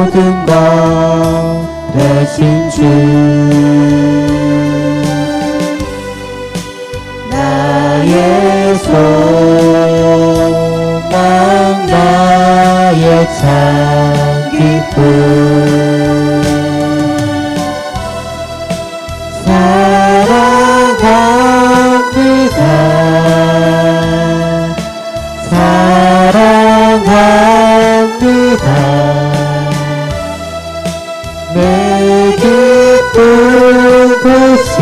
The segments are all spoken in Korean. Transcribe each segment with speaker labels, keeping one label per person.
Speaker 1: 모든 것 대신 주 나의 소망 나의 참 기쁨 사랑합니다 사랑합니다 내 기쁜 도시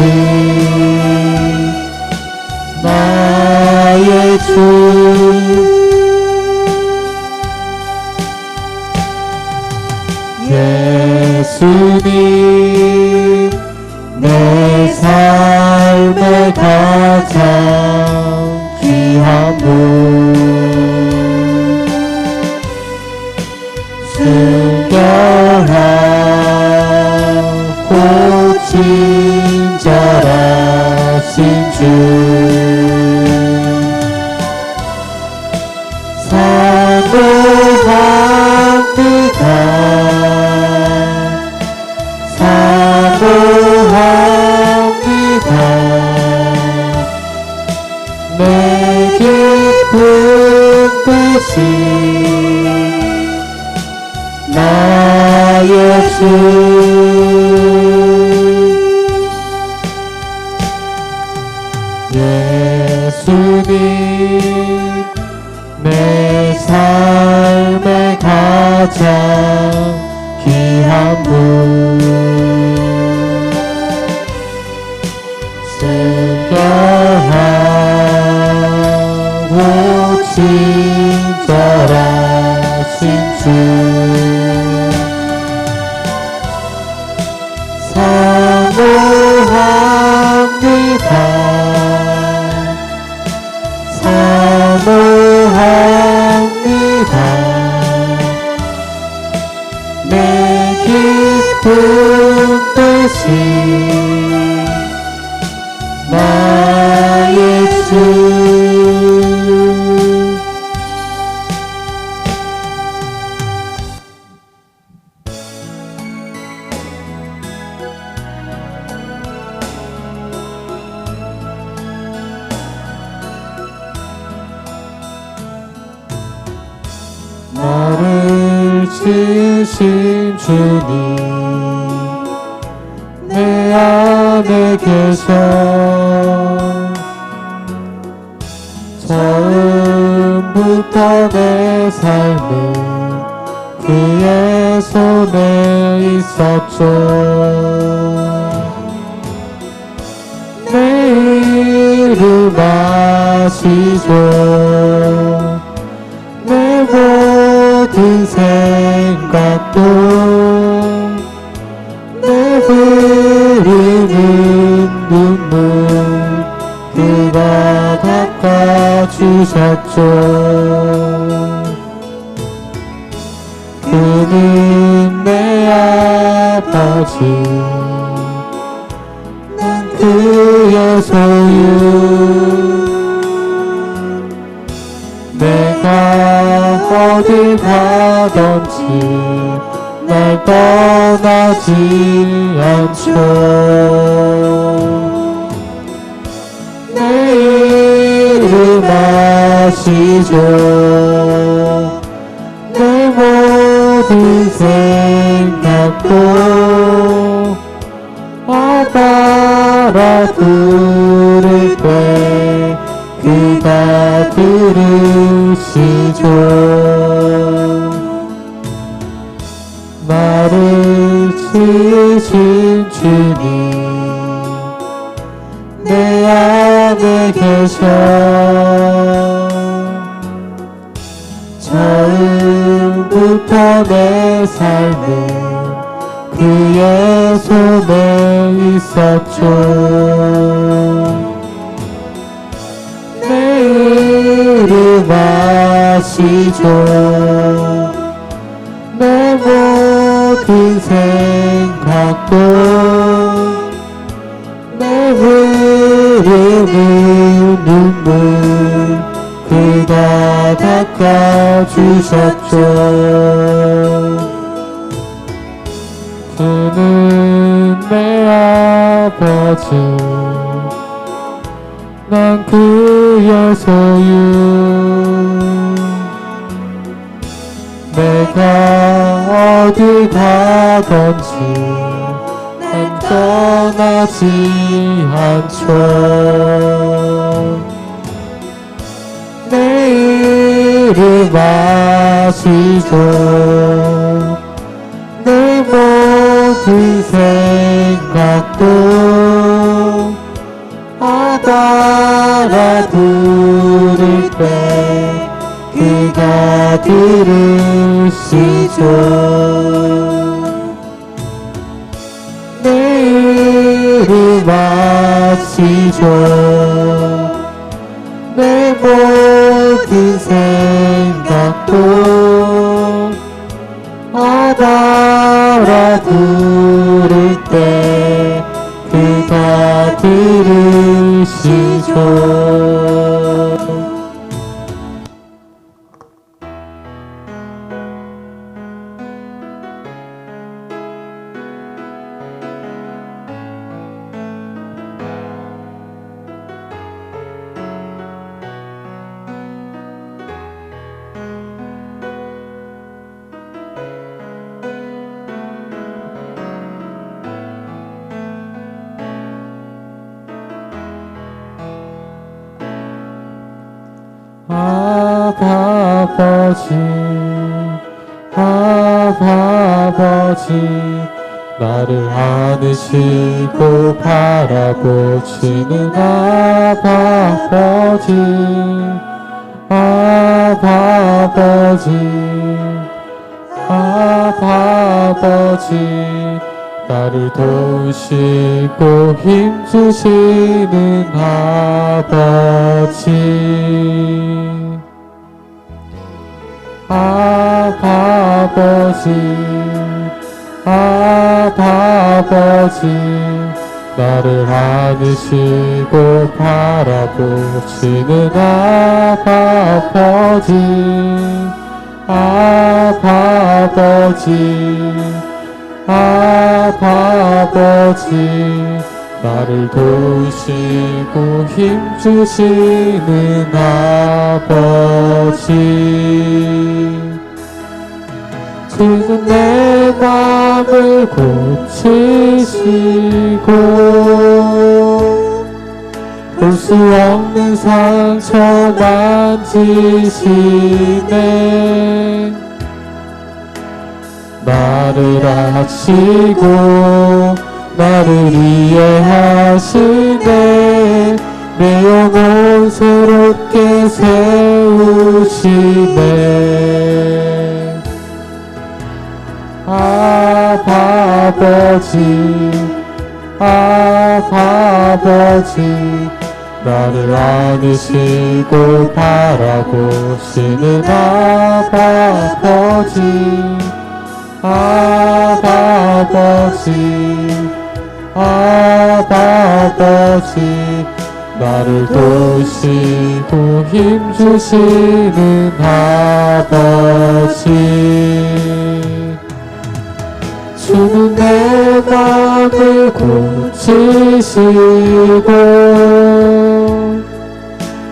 Speaker 1: 나의 주 예수님 내 삶의 가장 귀한 분 순결하고 친절하신 주 사모합니다 사모합니다 내 기쁜 도시 나의 주 예수님 내 삶의 가장 귀한 분 순결하고 친절하신 주 사모합니다 사모합니다 내 기쁜 도시 나의 주 나를 지으신 주님 내 안에 계셔 처음부터 내 삶은 그의 손에 있었죠 내 이름 아시죠 내 모든 생각도 내 흐르는 눈물 그가 닦아주셨죠 그는 내 아버지 난 그의 소유 내가 어딜 가든지 날 떠나지 않죠 내 이름 아시죠 내 모든 생각도 아바라 부를 때 그가 들으시죠 나를 지으신 주님 내 안에 계셔 처음부터 내 삶은 그의 손에 있었죠 내 이름 아시죠 내 모든 생각도 내 흐르는 눈물 그가 닦아주셨죠 아버지 난 그의 소유 내가 어디 가든지 난 떠나지 않죠 내 이름 아시죠 내 모든 생각도 알아들을 때 그가 들으시죠 내 이름 아시죠 내 모든 생각도 알아들을 때 그가 들으시죠 아버지 나를 안으시고 바라보시는 아버지 나를 도우시고 힘주시는 아버지 나를 안으시고 바라보시는 아버지 나를 도우시고 힘주시는 아버지 주는 내 맘을 고치시고 볼 수 없는 상처 만지시네 나를 아시고 나를 이해하시네 내 영혼 새롭게 세우시네 아버지 나를 안으시고 바라보시는 아버지 나를 도우시고 힘주시는 아버지 주는 내 맘을 고치시고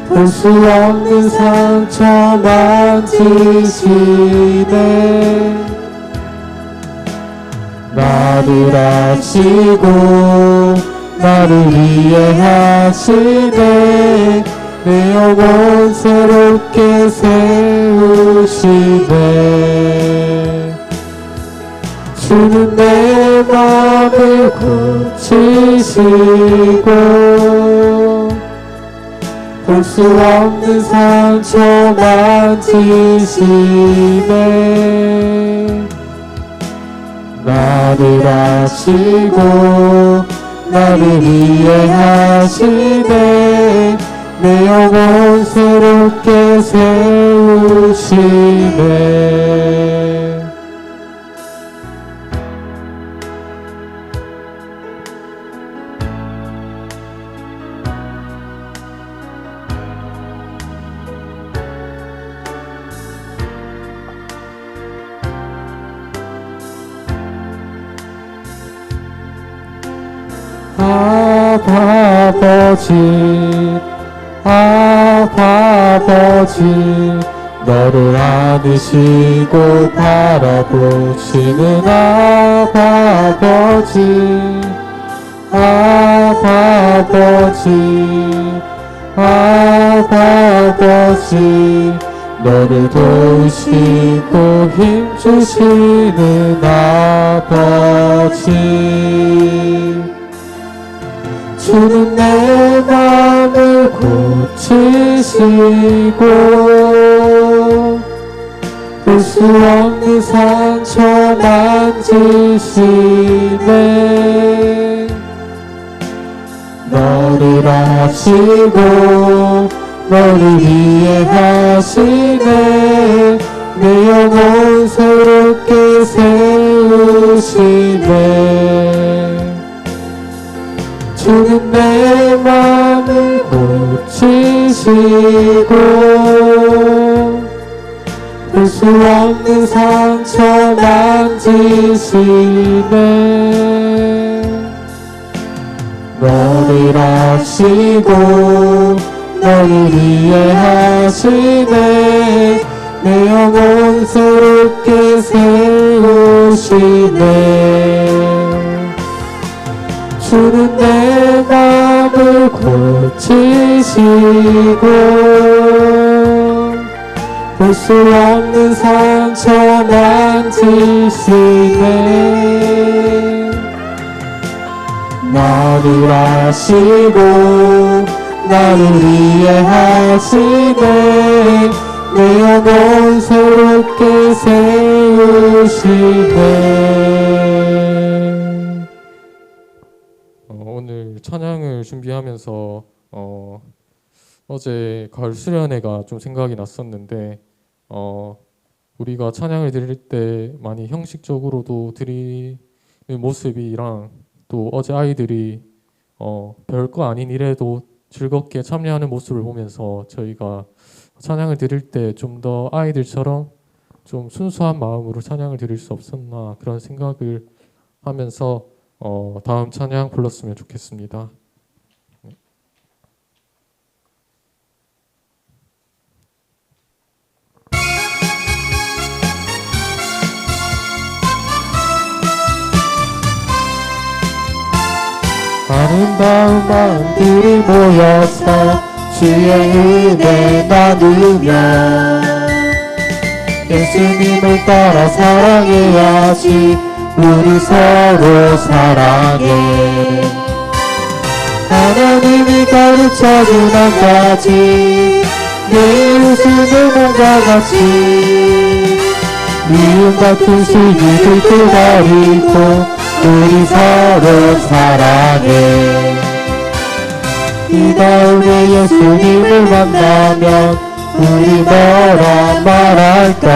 Speaker 1: 볼 수 없는 상처 만지시네 나를 아시고 나를 이해하시네 내 영혼 새롭게 세우시네 주는 내 맘을 고치시고 볼 수 없는 상처 만지시네 나를 아시고 나를 이해하시네 내 영혼 새롭게 세우시네 아버지 너를 안으시고 바라보시는 아버지 너를 도우시고 힘주시는 아버지 주는 내 맘을 고치시고 볼 수 없는 상처 만지시네 너를 아시고 너를 위해 하시네 내 영혼 새롭게 세우시네 주는 내 맘을 고치시고 볼 수 없는 상처 만지시네 너를 아시고 너를 위해 하시네 내 영혼 새롭게 세우시네 주는 내 맘을 고치시고 볼 수 없는 상처 만지시네 나를 아시고 나를 위해 하시네 내 영혼 새롭게 세우시네
Speaker 2: 오늘 찬양을 준비하면서 어제 가을 수련회가 좀 생각이 났었는데 우리가 찬양을 드릴 때 많이 형식적으로도 드리는 모습이랑 또 어제 아이들이 별거 아닌 일에도 즐겁게 참여하는 모습을 보면서 저희가 찬양을 드릴 때 좀 더 아이들처럼 좀 순수한 마음으로 찬양을 드릴 수 없었나 그런 생각을 하면서 다음 찬양 불렀으면 좋겠습니다.
Speaker 1: 아름다운 마음들이 모여서 주의 은혜 나누며 예수님을 따라 사랑해야지 우리 서로 사랑해 하나님이 가르쳐준 한 가지 내 이웃을 몸과 같이 미움 같은 시기를 기다리고 우리 서로 사랑해 이 다음에 예수님을 만나면 우리 뭐라 말할까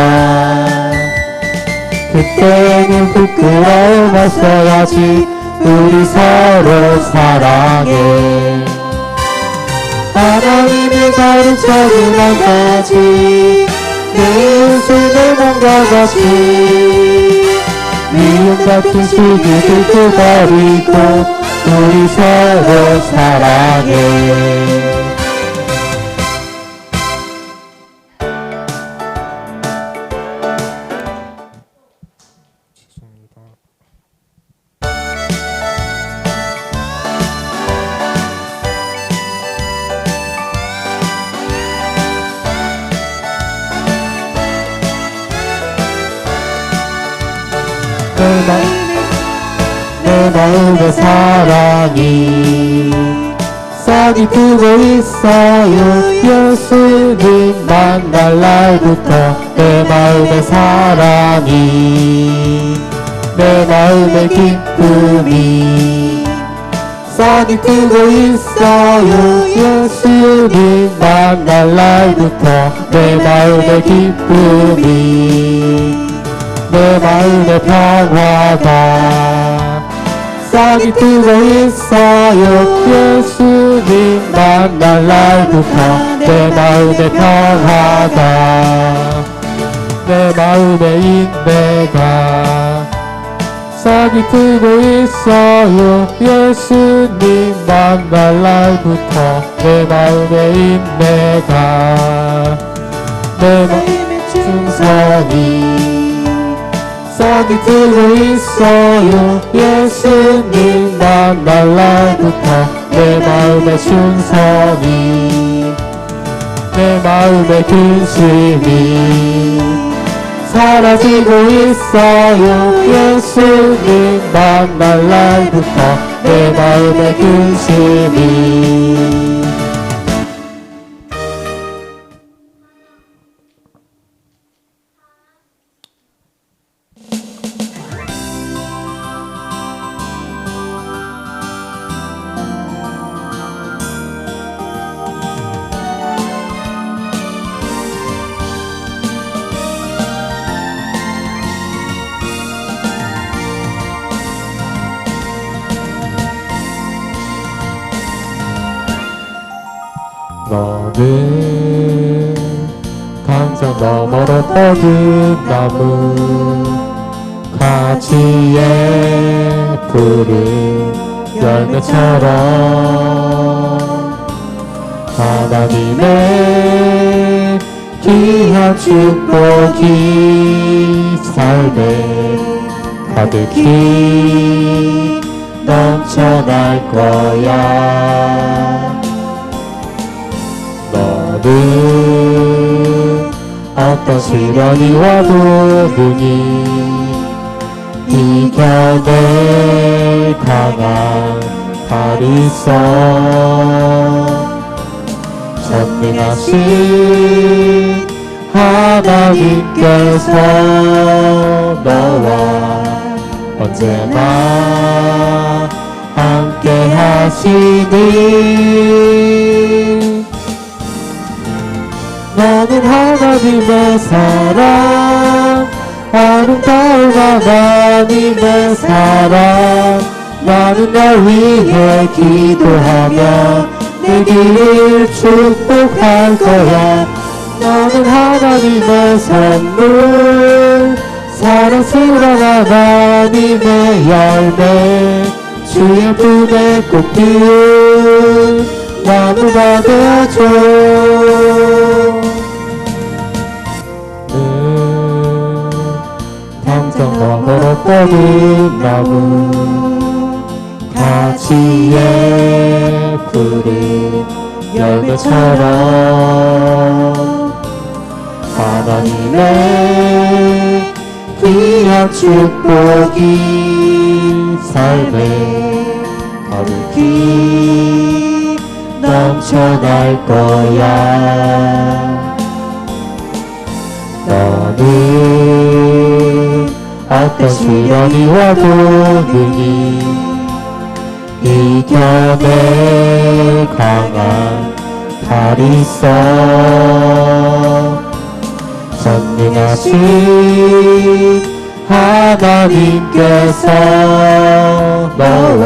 Speaker 1: 그때는 부끄러움 없어야지 우리 서로 사랑해 하나님이 가르쳐준 한 가지 내 이웃을 내 몸과 같이 미움 같은 시기를 기다리고 우리 서로 사랑해 내 마음의 사랑이 싹이 트고 있어요 예수님 만날 날부터 내 마음의 사랑이 내 마음의 기쁨이 싹이 트고 있어요 예수님 만날 날부터 내 마음의 기쁨이 내 마음의 평화가 싹이 트고 있어요 예수님 만날 날부터 내 마음의 평화가 내 마음의 인내가 싹이 트고 있어요 있어요. 예수님 만날 날부터 내 마음의 인내가 내 마음의 충성이 싹이 트고 있어요. 예수님 만날 날부터 내 마음의 충성이 내 마음의 근심이 사라지고 있어요. 예수님 만날 날부터 내 마음의 근심이 너는 당장 너머로 뻗은 나무 가지에 푸른 열매처럼 하나님의 귀한 축복이 삶에 가득히 넘쳐날 거야. 너는 어떤 시련이 와도 능히 이겨낼 강한 발이 있어. 전능하신 하나님께서 너와 언제나 함께 하시니 나는 하나님의 사랑 아름다운 하나님의 사랑 나는 널 위해 기도하며 내 길 축복할 거야. 나는 하나님의 선물 사랑스러운 하나님의 열매 주의 품에 꼭 피운 나무가 되어줘. 당장 너머로 뻗은 나무 가지에 푸른 열매처럼 하나님의 귀한 축복이 삶에 가득히 넘쳐날 거야. 너는 어떤 시련이 와도 능히 이겨낼 강한 발이 있어. 전능하신 하나님께서 너와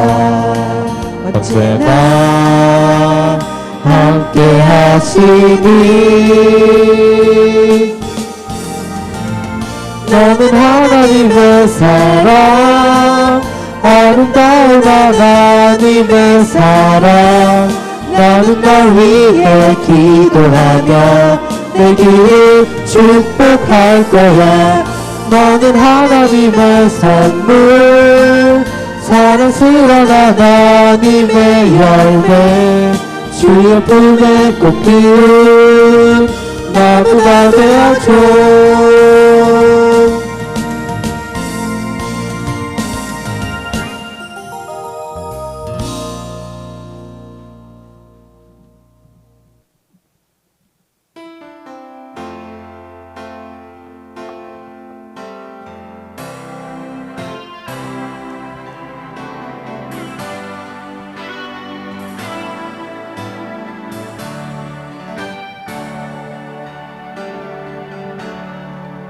Speaker 1: 언제나 함께 하시니 너는 하나님의 사랑 아름다운 하나님의 사랑 나는 널 위해 기도하며 내 길 축복할 거야. 너는 하나님의 선물 사랑스러운 하나님의 열매 주의 품에 꼭 피운 나무가 되어줘.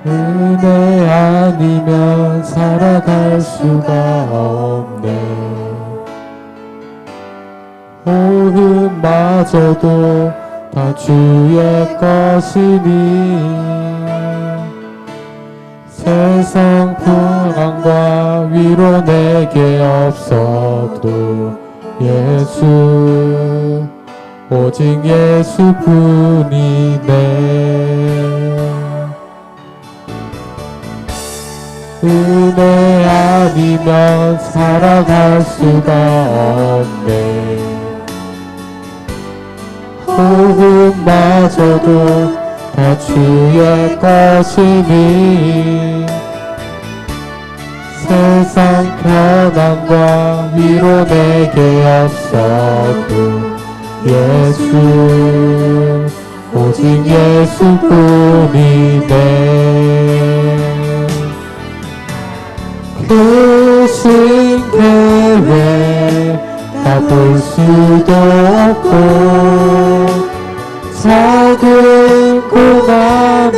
Speaker 1: 은혜 아니면 살아갈 수가 없네. 호흡마저도 다 주의 것이니 세상 평안과 위로 내게 없어도 예수 오직 예수뿐이네. 은혜 아니면 살아갈 수가 없네. 호흡마저도 다 주의 것이니 세상 편안과 위로 내게 없어도 예수 오직 예수뿐이네. 크신 계획 다 볼 수도 없고 작은 고난에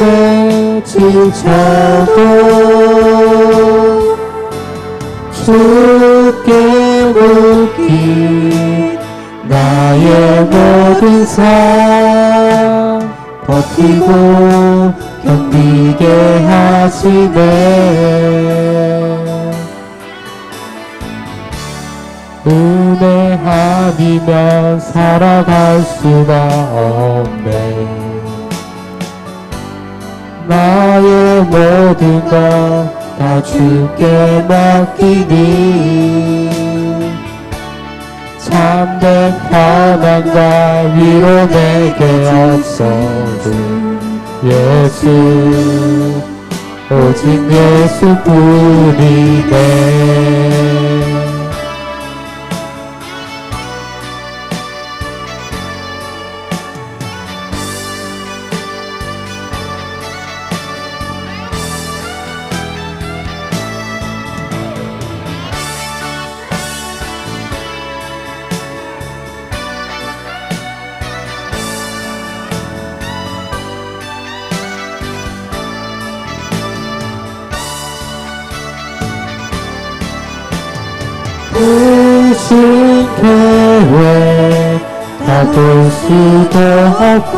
Speaker 1: 지쳐도 주께 묻기 나의 모든 삶 버티고 견디게 하시네. 은혜 아니면 살아갈 수가 없네. 나의 모든 것 다 주께 맡기니 참된 평안과 위로 내게 없어도 예수 오직 예수뿐이네. 크신 계획 다 볼 수도 없고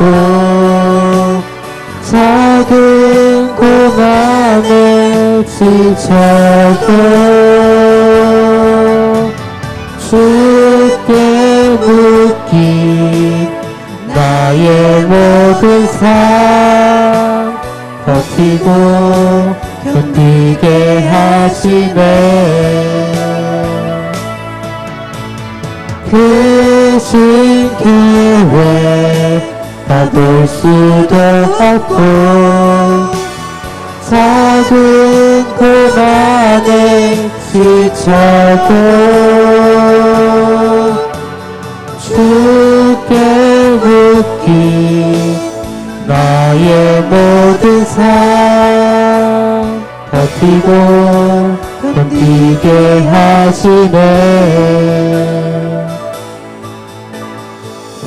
Speaker 1: 작은 고난에 지쳐도 주께 묻기 나의 모든 삶 버티고 견디게 하시네. 크신 계획 다 볼 수도 없고 작은 고난에 지쳐도 주께 묻기 나의 모든 삶 버티고 견디게 하시네.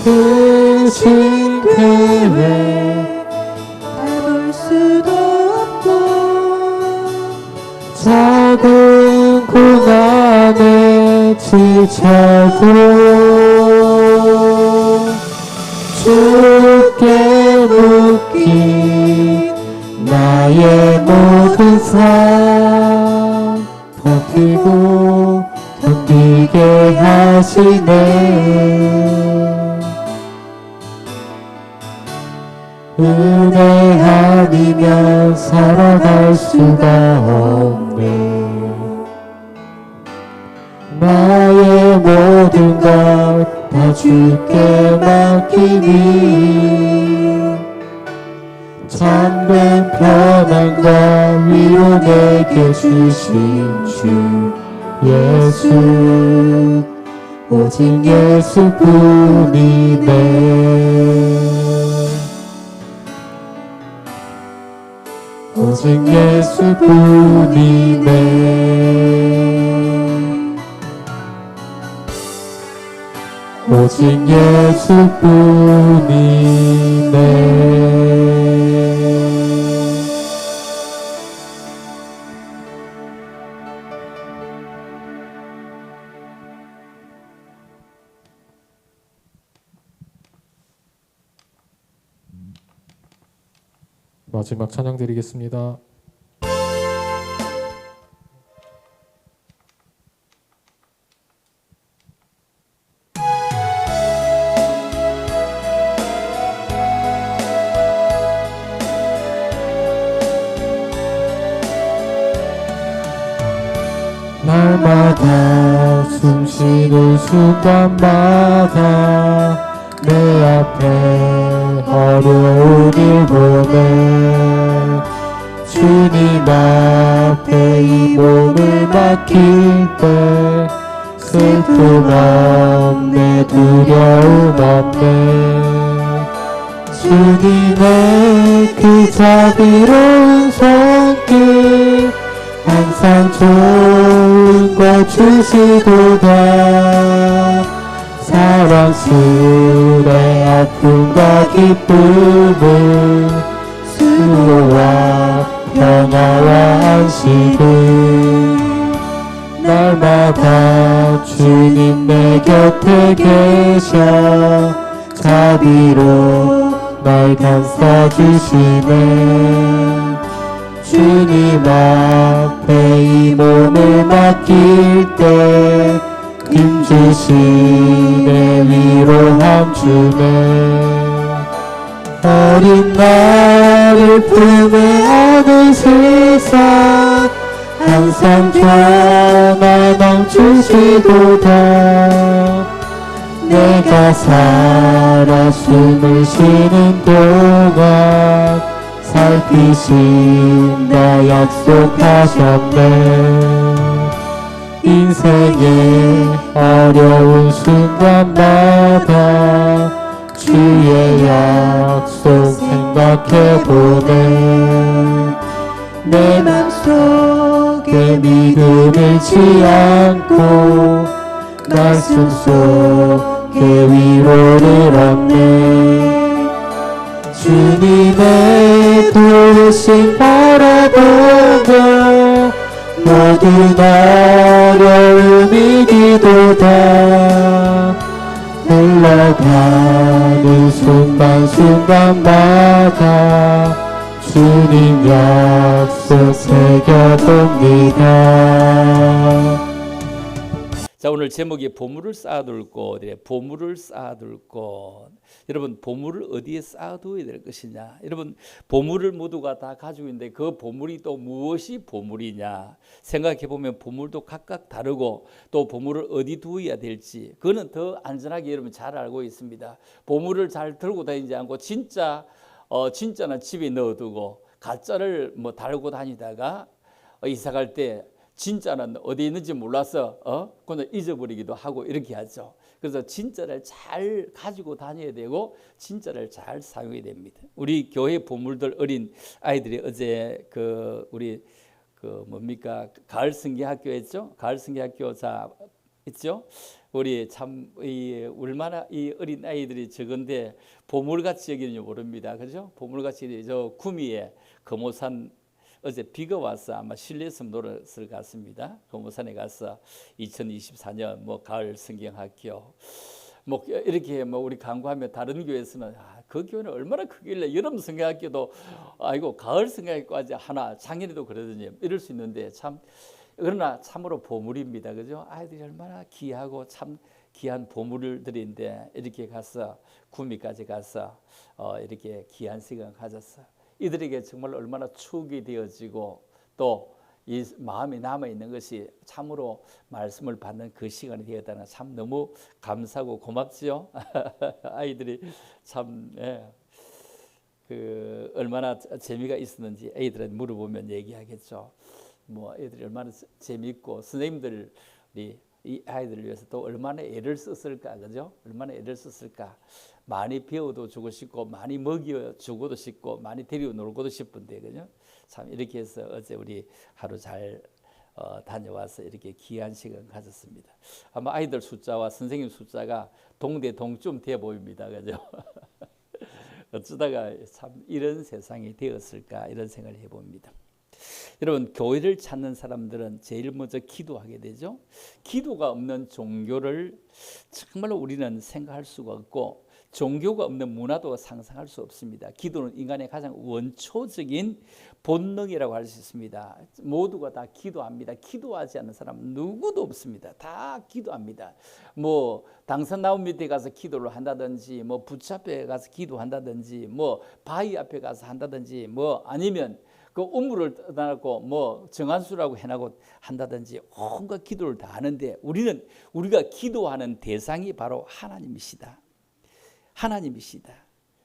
Speaker 1: 크신 계획 다 볼 수도 없고 작은 고난에 지쳐도 주께 묻기 나의 모든 삶 버티고 견디게 하시네. 은혜 아니면 살아갈 수가 없네. 나의 모든 것 다 주께 맡기니 참된 평안과 위로 내게 주신 주 예수 오직 예수뿐이네. 오직 예수뿐이네. 오직 예수뿐이네.
Speaker 2: 마지막 찬양 드리겠습니다.
Speaker 1: 날마다 숨 쉬는 순간마다 내 앞에 어려운 일 보내 주님 앞에 이 몸을 맡길 때 슬픔 없네 두려움 없네 주님의 그 자비로운 손길 항상 좋은 것 주시도다 사랑스레 아픔과 기쁨을 수고와 평화와 안식을 날마다 주님 내 곁에 계셔 자비로 날 감싸주시네 주님 앞에 이 몸을 맡길 때 힘주시네 위로함 주네 어린 나를 품에 안은 세상 항상 전화 넘치시도다 내가 살아 숨을 쉬는 동안 살피신다 약속하셨네 인생의 어려운 순간마다 주의 약속 생각해보네 내 맘속에 믿음 잃지 않고 말씀 속에 위로를 얻네 주님의 도우심 바라보며 모든 어려움 이기도다 흘러가는 순간순간마다 주님 약속 새겨봅니다.
Speaker 3: 자, 오늘 제목이 보물을 쌓아둘 곳, 보물을 쌓아둘 곳. 여러분, 보물을 어디에 쌓아둬야 될 것이냐? 여러분, 보물을 모두가 다 가지고 있는데 그 보물이 또 무엇이 보물이냐? 생각해 보면 보물도 각각 다르고 또 보물을 어디 두어야 될지 그거는 더 안전하게 여러분 잘 알고 있습니다. 보물을 잘 들고 다니지 않고 진짜는 집에 넣어두고 가짜를 뭐 달고 다니다가 이사 갈 때 진짜는 어디 있는지 몰라서 그냥 잊어버리기도 하고 이렇게 하죠. 그래서 진짜를 잘 가지고 다녀야 되고 진짜를 잘 사용해야 됩니다. 우리 교회 보물들 어린 아이들이 어제 우리 가을 성경학교 했죠? 가을 성경학교 있죠? 우리 참 얼마나 이 어린 아이들이 적은데 보물같이 여기는지 모릅니다. 그죠? 보물같이 저 구미에 금오산 어제 비가 와서 아마 실내에서 놀았을 것 같습니다. 금오산에 가서 2024년 가을 성경학교 이렇게 우리 강구하면 다른 교회에서는 그 교회는 얼마나 크길래 여름 성경학교도 아이고 가을 성경학교까지 하나 작년에도 그러더니 이럴 수 있는데 그러나 참으로 보물입니다. 그죠? 아이들이 얼마나 귀하고 참 귀한 보물들인데 이렇게 가서 구미까지 가서 이렇게 귀한 시간 가졌어요. 이들에게 정말 얼마나 추억이 되어지고 또 이 마음이 남아있는 것이 참으로 말씀을 받는 그 시간이 되었다는 참 너무 감사하고 고맙지요. 아이들이 참 얼마나 재미가 있었는지 애들한테 물어보면 얘기하겠죠. 애들이 얼마나 재미있고 선생님들이 이 아이들을 위해서 또 얼마나 애를 썼을까, 그죠? 얼마나 애를 썼을까. 많이 배워도 주고 싶고 많이 먹여 주고도 싶고 많이 데리고 놀고도 싶은데, 그죠? 참 이렇게 해서 어제 우리 하루 잘 다녀와서 이렇게 귀한 시간 가졌습니다. 아마 아이들 숫자와 선생님 숫자가 동대동쯤 돼 보입니다, 그죠? 어쩌다가 참 이런 세상이 되었을까 이런 생각을 해봅니다. 여러분, 교회를 찾는 사람들은 제일 먼저 기도하게 되죠. 기도가 없는 종교를 정말로 우리는 생각할 수가 없고 종교가 없는 문화도 상상할 수 없습니다. 기도는 인간의 가장 원초적인 본능이라고 할 수 있습니다. 모두가 다 기도합니다. 기도하지 않는 사람은 누구도 없습니다. 다 기도합니다. 당산나무 밑에 가서 기도를 한다든지 부처 앞에 가서 기도한다든지 바위 앞에 가서 한다든지 아니면 그 우물을 떠나고 뭐 정한수라고 해나고 한다든지 온갖 기도를 다 하는데 우리가 기도하는 대상이 바로 하나님이시다. 하나님이시다.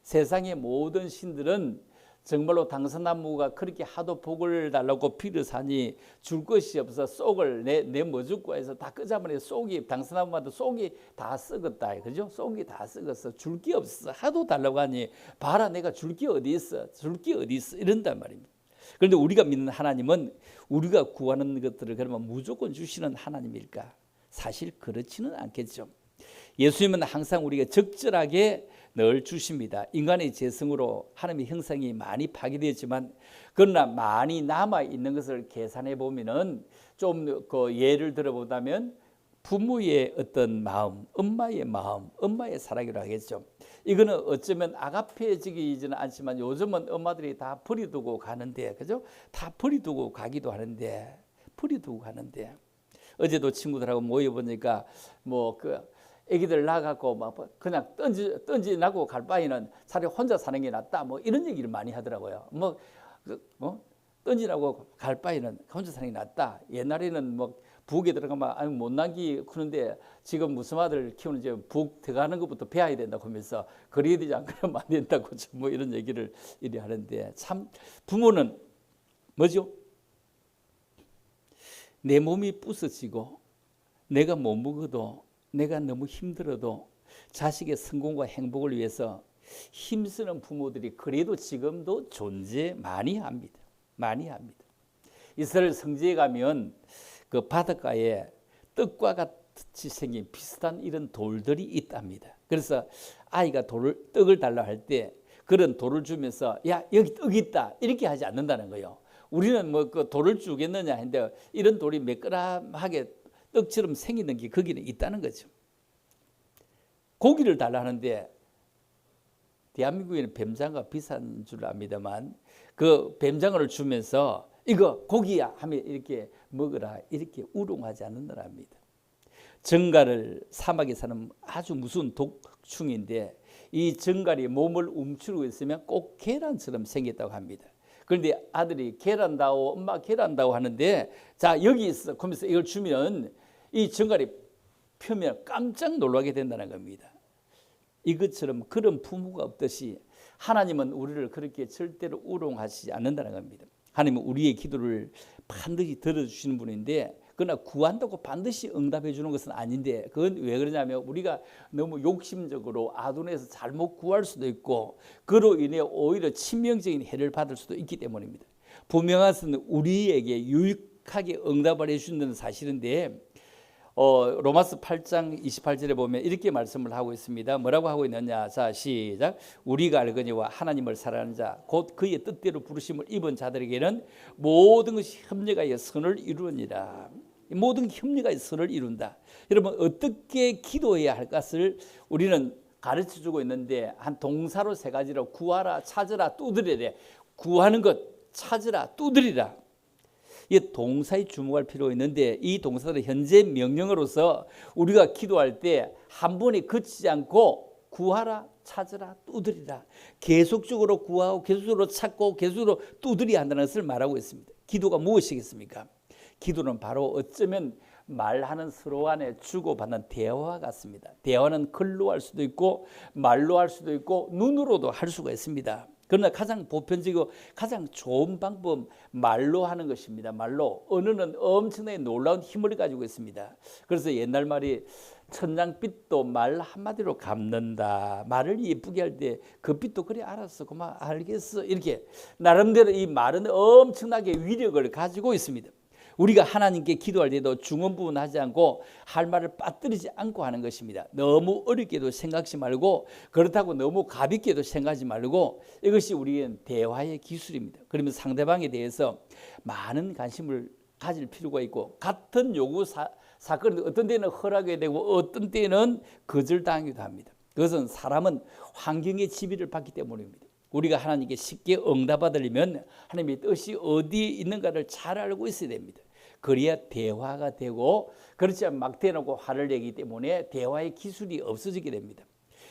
Speaker 3: 세상의 모든 신들은 정말로 당산나무가 그렇게 하도 복을 달라고 피르사니 줄 것이 없어 쏙을 내 머죽고 해서 다 끄자마자 쏙이 당산나무마다 쏙이 다 썩었다. 그죠? 쏙이 다 썩었어. 줄 게 없어. 하도 달라고 하니 봐라 내가 줄 게 어디 있어. 줄 게 어디 있어. 이런단 말입니다. 그런데 우리가 믿는 하나님은 우리가 구하는 것들을 그러면 무조건 주시는 하나님일까? 사실 그렇지는 않겠죠. 예수님은 항상 우리가 적절하게 늘 주십니다. 인간의 재성으로 하나님의 형상이 많이 파괴되었지만 그러나 많이 남아 있는 것을 계산해 보면은 좀 그 예를 들어보자면 부모의 어떤 마음, 엄마의 마음, 엄마의 사랑이라고 하겠죠. 이거는 어쩌면 아가페지기지는 않지만 요즘은 엄마들이 다 버리두고 가는데, 그죠? 다 버리두고 가기도 하는데, 버리두고 가는데. 어제도 친구들하고 모여보니까 뭐 애기들 나가고 막 그냥 던지나고 갈 바에는 차라리 혼자 사는 게 낫다. 뭐 이런 얘기를 많이 하더라고요. 던지라고 갈 바에는 혼자 사는 게 낫다. 옛날에는 뭐 부엌에 들어가면 못난기 크는데 지금 무슨 아들 키우는지 부엌 들어가는 것부터 배워야 된다고 하면서 그래야 되지 않으면 안 된다고 뭐 이런 얘기를 이리 하는데 참 부모는 뭐죠? 내 몸이 부서지고 내가 못 먹어도 내가 너무 힘들어도 자식의 성공과 행복을 위해서 힘쓰는 부모들이 그래도 지금도 존재 많이 합니다. 많이 합니다. 이스라엘 성지에 가면 그 바닷가에 떡과 같이 생긴 비슷한 이런 돌들이 있답니다. 그래서 아이가 떡을 달라 할 때 그런 돌을 주면서 야 여기 떡이 있다 이렇게 하지 않는다는 거예요. 우리는 뭐 그 돌을 주겠느냐 했는데 이런 돌이 매끄럼하게 떡처럼 생기는 게 거기는 있다는 거죠. 고기를 달라 하는데 대한민국에는 뱀장어가 비싼 줄 압니다만 그 뱀장어를 주면서 이거 고기야 하면 이렇게 먹으라 이렇게 우롱하지 않는다랍니다. 정갈을 사막에 사는 아주 무서운 독충인데 이 정갈이 몸을 움츠르고 있으면 꼭 계란처럼 생겼다고 합니다. 그런데 아들이 계란다오 엄마 계란다오 하는데 자 여기 있어 그러면서 이걸 주면 이 정갈이 펴면 깜짝 놀라게 된다는 겁니다. 이것처럼 그런 부모가 없듯이 하나님은 우리를 그렇게 절대로 우롱하시지 않는다는 겁니다. 하나님은 우리의 기도를 반드시 들어주시는 분인데 그러나 구한다고 반드시 응답해 주는 것은 아닌데 그건 왜 그러냐면 우리가 너무 욕심적으로 아둔해서 잘못 구할 수도 있고 그로 인해 오히려 치명적인 해를 받을 수도 있기 때문입니다. 분명한 것은 우리에게 유익하게 응답을 해주는 사실인데 로마서 8장 28절에 보면 이렇게 말씀을 하고 있습니다. 뭐라고 하고 있느냐? 자 시작. 우리가 알거니와 하나님을 사랑하는 자 곧 그의 뜻대로 부르심을 입은 자들에게는 모든 것이 협력하여 선을 이루느니라. 모든 협력하여 선을 이룬다. 여러분 어떻게 기도해야 할 것을 우리는 가르쳐주고 있는데 한 동사로 세 가지로 구하라, 찾으라, 두드리라. 구하는 것, 찾으라, 두드리라. 이 동사에 주목할 필요가 있는데 이 동사들은 현재 명령어로서 우리가 기도할 때 한 번에 그치지 않고 구하라, 찾으라, 두드리라. 계속적으로 구하고 계속적으로 찾고 계속적으로 두드려야 한다는 것을 말하고 있습니다. 기도가 무엇이겠습니까? 기도는 바로 어쩌면 말하는 서로 간에 주고받는 대화 같습니다. 대화는 글로 할 수도 있고 말로 할 수도 있고 눈으로도 할 수가 있습니다. 그러나 가장 보편적이고 가장 좋은 방법 말로 하는 것입니다. 말로. 언어는 엄청나게 놀라운 힘을 가지고 있습니다. 그래서 옛날 말이 천냥빛도 말 한마디로 갚는다. 말을 예쁘게 할 때 그 빛도 그래 알았어. 그만 알겠어. 이렇게 나름대로 이 말은 엄청나게 위력을 가지고 있습니다. 우리가 하나님께 기도할 때도 중언부언하지 않고 할 말을 빠뜨리지 않고 하는 것입니다. 너무 어렵게도 생각하지 말고 그렇다고 너무 가볍게도 생각하지 말고 이것이 우리의 대화의 기술입니다. 그러면 상대방에 대해서 많은 관심을 가질 필요가 있고 같은 요구 사건이 어떤 때는 허락이 되고 어떤 때는 거절당하기도 합니다. 그것은 사람은 환경의 지배를 받기 때문입니다. 우리가 하나님께 쉽게 응답받으려면 하나님의 뜻이 어디에 있는가를 잘 알고 있어야 됩니다. 그래야 대화가 되고 그렇지 않으면 막 대놓고 화를 내기 때문에 대화의 기술이 없어지게 됩니다.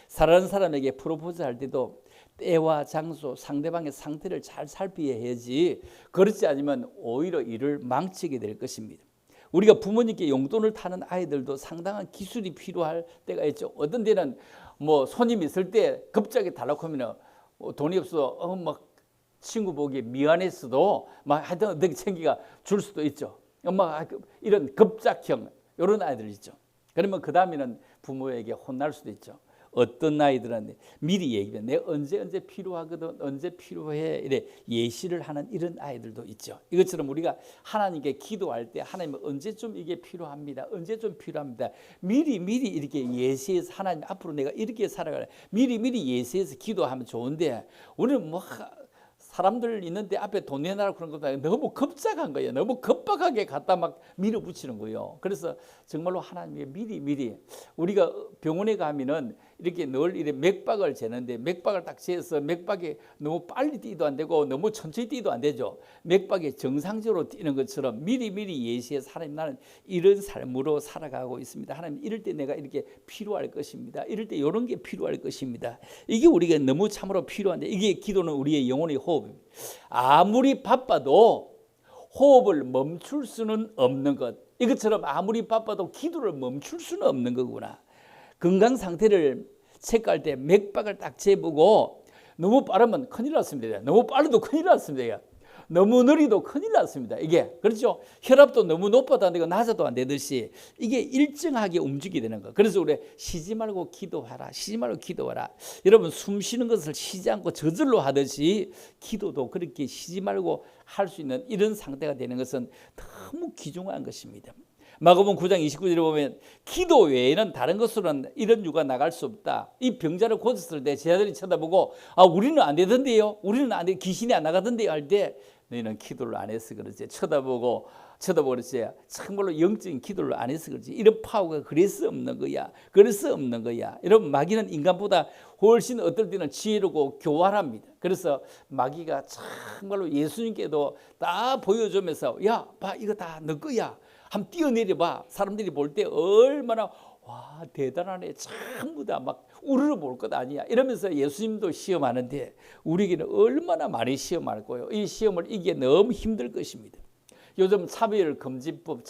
Speaker 3: 사랑하는 사람에게 프로포즈 할 때도 때와 장소, 상대방의 상태를 잘 살펴야지. 그렇지 않으면 오히려 일을 망치게 될 것입니다. 우리가 부모님께 용돈을 타는 아이들도 상당한 기술이 필요할 때가 있죠. 어떤 데는 뭐 손님 있을 때 갑자기 달라고 하면 돈이 없어 막 친구 보기에 미안했어도 막 하여튼 어떻게 챙기가 줄 수도 있죠. 막 이런 급작형 이런 아이들 있죠. 그러면 그 다음에는 부모에게 혼날 수도 있죠. 어떤 아이들은 미리 얘기해. 내 언제 필요하거든, 언제 필요해 이래 예시를 하는 이런 아이들도 있죠. 이것처럼 우리가 하나님께 기도할 때 하나님 언제쯤 이게 필요합니다. 언제쯤 필요합니다. 미리 이렇게 예시해서 하나님 앞으로 내가 이렇게 살아가라. 미리 예시해서 기도하면 좋은데 우리는 뭐 사람들 있는데 앞에 돈 내놔라 그런 것보다 너무 급작한 거예요. 너무 급박하게 갖다 막 밀어붙이는 거예요. 그래서 정말로 하나님께 미리 우리가 병원에 가면은 이렇게 늘 이렇게 맥박을 재는데 맥박을 딱 재서 맥박이 너무 빨리 뛰도 안 되고 너무 천천히 뛰도 안 되죠. 맥박이 정상적으로 뛰는 것처럼 미리 예시해서 하나님 나는 이런 삶으로 살아가고 있습니다. 하나님 이럴 때 내가 이렇게 필요할 것입니다. 이럴 때 이런 게 필요할 것입니다. 이게 우리가 너무 참으로 필요한데 이게 기도는 우리의 영혼의 호흡입니다. 아무리 바빠도 호흡을 멈출 수는 없는 것. 이것처럼 아무리 바빠도 기도를 멈출 수는 없는 거구나. 건강 상태를 체크할 때 맥박을 딱 재보고 너무 빠르면 큰일 났습니다. 너무 빠르도 큰일 났습니다. 너무 느리도 큰일 났습니다. 이게 그렇죠. 혈압도 너무 높아도 안 되고 낮아도 안 되듯이 이게 일정하게 움직이게 되는 거. 그래서 우리 쉬지 말고 기도하라. 쉬지 말고 기도하라. 여러분 숨 쉬는 것을 쉬지 않고 저절로 하듯이 기도도 그렇게 쉬지 말고 할 수 있는 이런 상태가 되는 것은 너무 귀중한 것입니다. 마가복음 9장 29절에 보면 기도 외에는 다른 것으로는 이런 유가 나갈 수 없다. 이 병자를 고쳤을 때 제자들이 쳐다보고 우리는 안 되던데요. 우리는 안 돼. 귀신이 안 나가던데요. 할 때 너희는 기도를 안 해서 그렇지. 쳐다보고 그렇지. 정말로 영적인 기도를 안 해서 그렇지. 이런 파워가 그래서 없는 거야. 그래서 없는 거야. 여러분 마귀는 인간보다 훨씬 어떨 때는 지혜롭고 교활합니다. 그래서 마귀가 정말로 예수님께도 다 보여주면서 야, 봐 이거 다 너 거야. 한번 뛰어내려봐. 사람들이 볼 때 얼마나 와 대단하네. 전부 다 막 우르르 볼 것 아니야. 이러면서 예수님도 시험하는데 우리에게는 얼마나 많이 시험할 거예요. 이 시험을 이기기 너무 힘들 것입니다. 요즘 차별금지법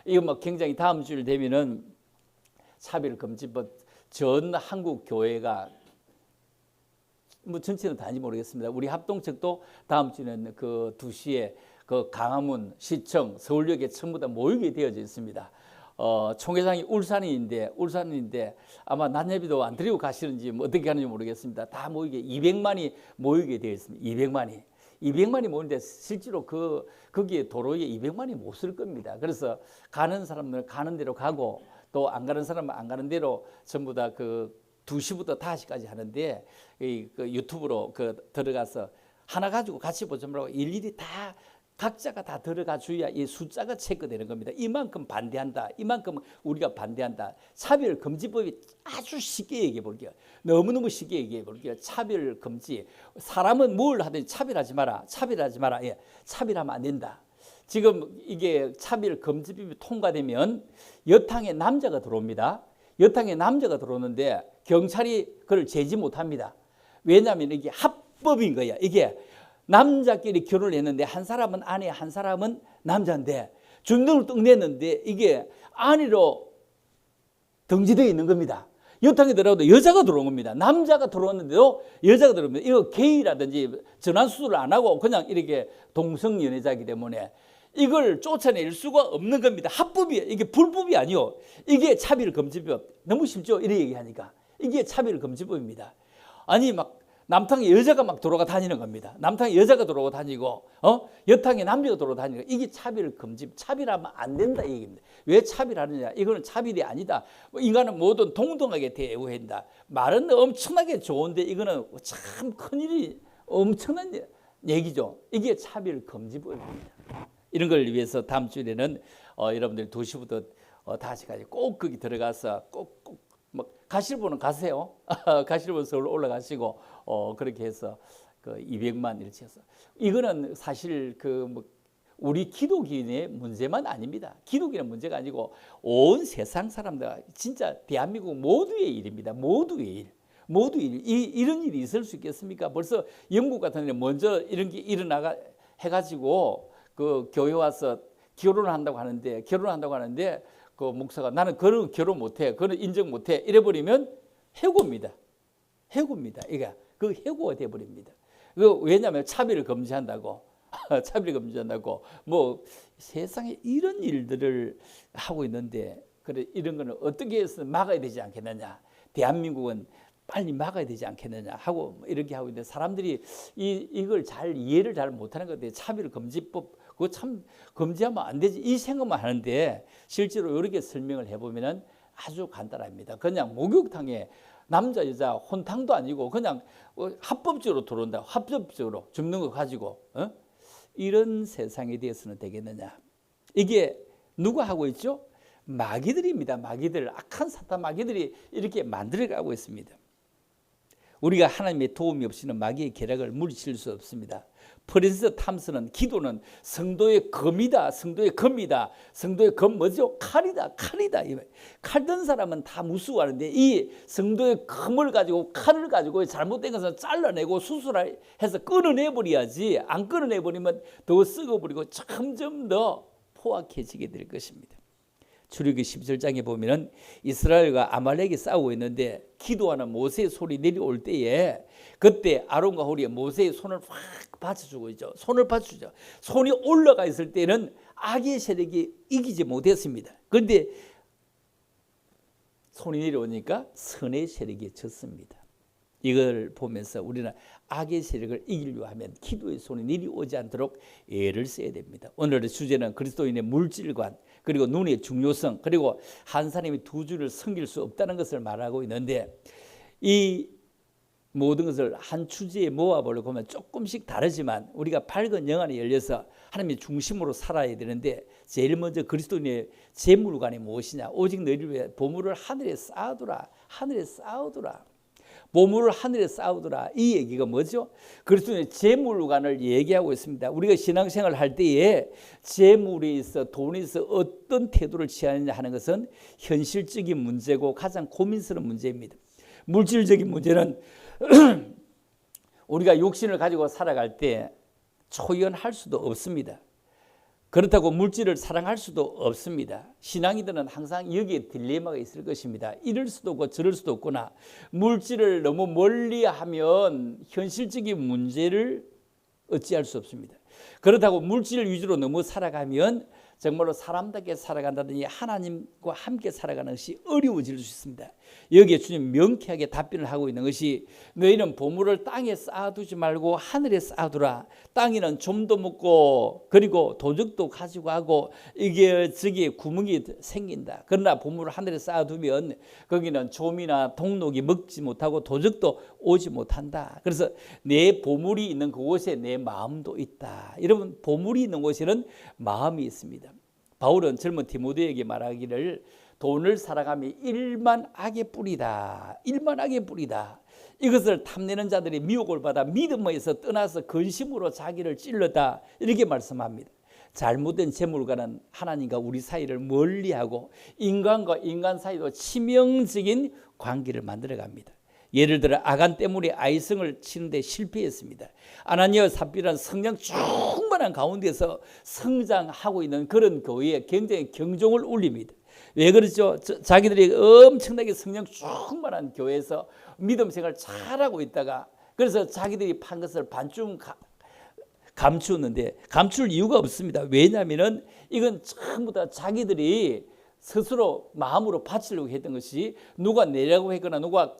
Speaker 3: 이거 뭐 굉장히 다음 주일 되면은 차별금지법 전 한국 교회가 뭐 전체는 다인지 모르겠습니다. 우리 합동측도 다음 주에는 그 2시에 그 강화문 시청 서울역에 전부 다 모이게 되어져 있습니다. 총회장이 울산인데 아마 낮예비도 안 드리고 가시는지 뭐 어떻게 하는지 모르겠습니다. 다 모이게 200만이 모이게 되어 있습니다. 200만이 모이는데 실제로 거기에 도로에 200만이 못 쓸 겁니다. 그래서 가는 사람들은 가는 대로 가고 또 안 가는 사람은 안 가는 대로 전부 다 그 2시부터 5시까지 하는데 그 유튜브로 들어가서 하나 가지고 같이 보지 말고 일일이 다 각자가 다 들어가 줘야 이 숫자가 체크되는 겁니다. 이만큼 반대한다. 이만큼 우리가 반대한다. 차별금지법이 아주 쉽게 얘기해 볼게요. 너무너무 쉽게 얘기해 볼게요. 차별금지. 사람은 뭘 하든지 차별하지 마라. 예, 차별하면 안 된다. 지금 이게 차별금지법이 통과되면 여탕에 남자가 들어옵니다. 여탕에 남자가 들어오는데 경찰이 그걸 제지 못합니다. 왜냐하면 이게 합법인 거야. 이게 남자끼리 결혼을 했는데 한 사람은 아내, 한 사람은 남자인데 주민등록을 뚝 냈는데 이게 아내로 등재되어 있는 겁니다. 여탕에 들어가도 여자가 들어온 겁니다. 남자가 들어왔는데도 여자가 들어옵니다. 이거 게이라든지 전환수술을 안 하고 그냥 이렇게 동성연애자이기 때문에 이걸 쫓아낼 수가 없는 겁니다. 합법이에요. 이게 불법이 아니요. 이게 차별금지법. 너무 쉽죠? 이렇게 얘기하니까. 이게 차별금지법입니다. 아니 막 남탕에 여자가 막 돌아가 다니는 겁니다. 남탕에 여자가 돌아가 다니고 여탕에 남자가 돌아가 다니고 이게 차별금지. 차별하면 안 된다 이 얘기입니다. 왜 차별하느냐? 이거는 차별이 아니다. 인간은 모두 동등하게 대우한다. 말은 엄청나게 좋은데 이거는 참 큰일이 엄청난 얘기죠. 이게 차별금지법입니다. 이런 걸 위해서 다음 주에는 여러분들 2시부터 5시까지 꼭 거기 들어가서 꼭 뭐 가실 분은 가세요. 가실 분은 서울 올라가시고 그렇게 해서 그 200만 이렇게 해서 이거는 사실 뭐 우리 기독인의 문제만 아닙니다. 기독인의 문제가 아니고 온 세상 사람들 진짜 대한민국 모두의 일입니다. 모두의 일. 모두 이런 일이 있을 수 있겠습니까? 벌써 영국 같은 데 먼저 이런 게 일어나가 해가지고 그 교회 와서 결혼한다고 하는데 그 목사가 나는 그런 결혼 못해, 그런 인정 못해 이래버리면 해고입니다. 이게 그 해고가 돼버립니다. 왜냐하면 차별을 금지한다고. 뭐 세상에 이런 일들을 하고 있는데 그래 이런 거는 어떻게 해서 막아야 되지 않겠느냐. 대한민국은 빨리 막아야 되지 않겠느냐 하고 이렇게 하고 있는데 사람들이 이걸 이해를 잘 못하는 것 같아요. 차별 금지법 그거 참 금지하면 안 되지 이 생각만 하는데 실제로 이렇게 설명을 해보면은 아주 간단합니다. 그냥 목욕탕에 남자 여자 혼탕도 아니고 그냥 합법적으로 들어온다. 합법적으로 줍는 거 가지고 이런 세상에 대해서는 되겠느냐. 이게 누가 하고 있죠? 마귀들입니다. 마귀들, 악한 사탄 마귀들이 이렇게 만들어가고 있습니다. 우리가 하나님의 도움이 없이는 마귀의 계략을 물리칠 수 없습니다. 프린스 탐스는 기도는 성도의 검이다. 성도의 검 뭐죠? 칼이다. 칼 든 사람은 다 무수하는데 이 성도의 검을 가지고 칼을 가지고 잘못된 것을 잘라내고 수술해서 끊어내버려야지. 안 끊어내버리면 더 썩어버리고 점점 더 포악해지게 될 것입니다. 출애굽기 17장에 보면은 이스라엘과 아말렉이 싸우고 있는데 기도하는 모세의 손이 내려올 때에 그때 아론과 홀이 모세의 손을 확 받쳐주고 있죠. 손을 받쳐주죠. 손이 올라가 있을 때는 악의 세력이 이기지 못했습니다. 그런데 손이 내려오니까 선의 세력이 졌습니다. 이걸 보면서 우리는 악의 세력을 이기려고 하면 기도의 손이 내려오지 않도록 애를 써야 됩니다. 오늘의 주제는 그리스도인의 물질관 그리고 눈의 중요성 그리고 한 사람이 두 주를 섬길 수 없다는 것을 말하고 있는데 이 모든 것을 한 주제에 모아보려고 하면 조금씩 다르지만 우리가 밝은 영안에 열려서 하나님의 중심으로 살아야 되는데 제일 먼저 그리스도인의 재물관이 무엇이냐. 오직 너희를 위해 보물을 하늘에 쌓아두라. 보물을 하늘에 쌓아두라. 이 얘기가 뭐죠? 그리스도의 재물관을 얘기하고 있습니다. 우리가 신앙생활을 할 때에 재물이 있어 돈이 있어 어떤 태도를 취하느냐 하는 것은 현실적인 문제고 가장 고민스러운 문제입니다. 물질적인 문제는 우리가 육신을 가지고 살아갈 때 초연할 수도 없습니다. 그렇다고 물질을 사랑할 수도 없습니다. 신앙이들은 항상 여기에 딜레마가 있을 것입니다. 이럴 수도 없고 저럴 수도 없구나. 물질을 너무 멀리하면 현실적인 문제를 어찌할 수 없습니다. 그렇다고 물질 위주로 너무 살아가면 정말로 사람답게 살아간다든지 하나님과 함께 살아가는 것이 어려워질 수 있습니다. 여기에 주님 명쾌하게 답변을 하고 있는 것이 너희는 보물을 땅에 쌓아두지 말고 하늘에 쌓아두라. 땅에는 좀도 먹고 그리고 도적도 가지고 하고 이게 저기에 구멍이 생긴다. 그러나 보물을 하늘에 쌓아두면 거기는 좀이나 동록이 먹지 못하고 도적도 오지 못한다. 그래서 내 보물이 있는 그곳에 내 마음도 있다. 여러분 보물이 있는 곳에는 마음이 있습니다. 바울은 젊은 디모데에게 말하기를 돈을 사랑하며 일만 악의 뿌리다. 이것을 탐내는 자들이 미혹을 받아 믿음에서 떠나서 근심으로 자기를 찔렀다. 이렇게 말씀합니다. 잘못된 재물과는 하나님과 우리 사이를 멀리하고 인간과 인간 사이도 치명적인 관계를 만들어갑니다. 예를 들어 아간 때문에 아이성을 치는데 실패했습니다. 아나니아와 삽비라는 성령 충만한 가운데서 성장하고 있는 그런 교회에 굉장히 경종을 울립니다. 왜 그렇죠? 자기들이 엄청나게 성령 충만한 교회에서 믿음 생활 잘하고 있다가 그래서 자기들이 판 것을 반쯤 감추었는데 감출 이유가 없습니다. 왜냐하면 이건 전부 다 자기들이 스스로 마음으로 바치려고 했던 것이 누가 내라고 했거나 누가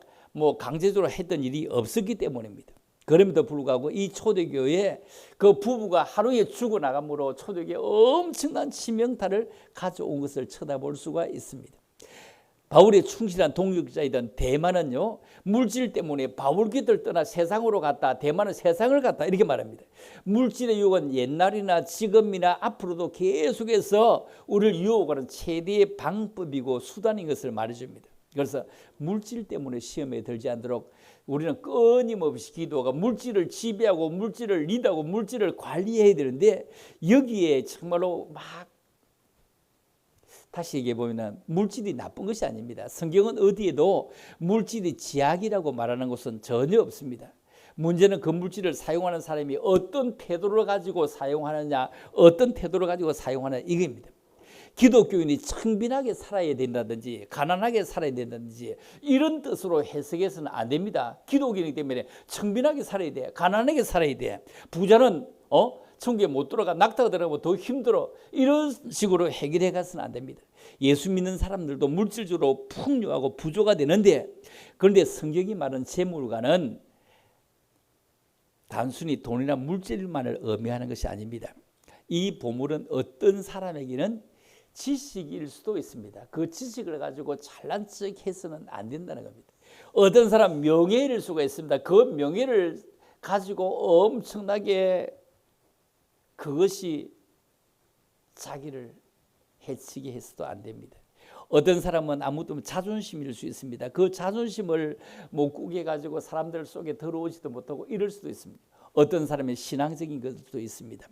Speaker 3: 강제적으로 했던 일이 없었기 때문입니다. 그럼에도 불구하고 이 초대교회에 그 부부가 하루에 죽어나감으로 초대교회에 엄청난 치명타를 가져온 것을 쳐다볼 수가 있습니다. 바울의 충실한 동역자이던 대만은요 물질 때문에 바울 곁을 떠나 세상으로 갔다. 대만은 세상을 갔다 이렇게 말합니다. 물질의 유혹은 옛날이나 지금이나 앞으로도 계속해서 우리를 유혹하는 최대의 방법이고 수단인 것을 말해줍니다. 그래서 물질 때문에 시험에 들지 않도록 우리는 끊임없이 기도하고 물질을 지배하고 물질을 리드하고 물질을 관리해야 되는데 여기에 정말로 막 다시 얘기해 보면 물질이 나쁜 것이 아닙니다. 성경은 어디에도 물질이 지약이라고 말하는 것은 전혀 없습니다. 문제는 그 물질을 사용하는 사람이 어떤 태도를 가지고 사용하느냐, 어떤 태도를 가지고 사용하느냐 이겁니다. 기독교인이 청빈하게 살아야 된다든지 가난하게 살아야 된다든지 이런 뜻으로 해석해서는 안 됩니다. 기독교인이기 때문에 청빈하게 살아야 돼, 가난하게 살아야 돼. 부자는 천국에 못 들어가, 낙타가 들어가면 더 힘들어. 이런 식으로 해결해 가서는 안 됩니다. 예수 믿는 사람들도 물질적으로 풍요하고 부조가 되는데, 그런데 성경이 말하는 재물과는 단순히 돈이나 물질만을 의미하는 것이 아닙니다. 이 보물은 어떤 사람에게는 지식일 수도 있습니다. 그 지식을 가지고 잘난 척 해서는 안 된다는 겁니다. 어떤 사람 명예일 수가 있습니다. 그 명예를 가지고 엄청나게 그것이 자기를 해치게 해서도 안 됩니다. 어떤 사람은 아무도 자존심일 수 있습니다. 그 자존심을 못 꾸게 가지고 사람들 속에 들어오지도 못하고 이럴 수도 있습니다. 어떤 사람의 신앙적인 것도 있습니다.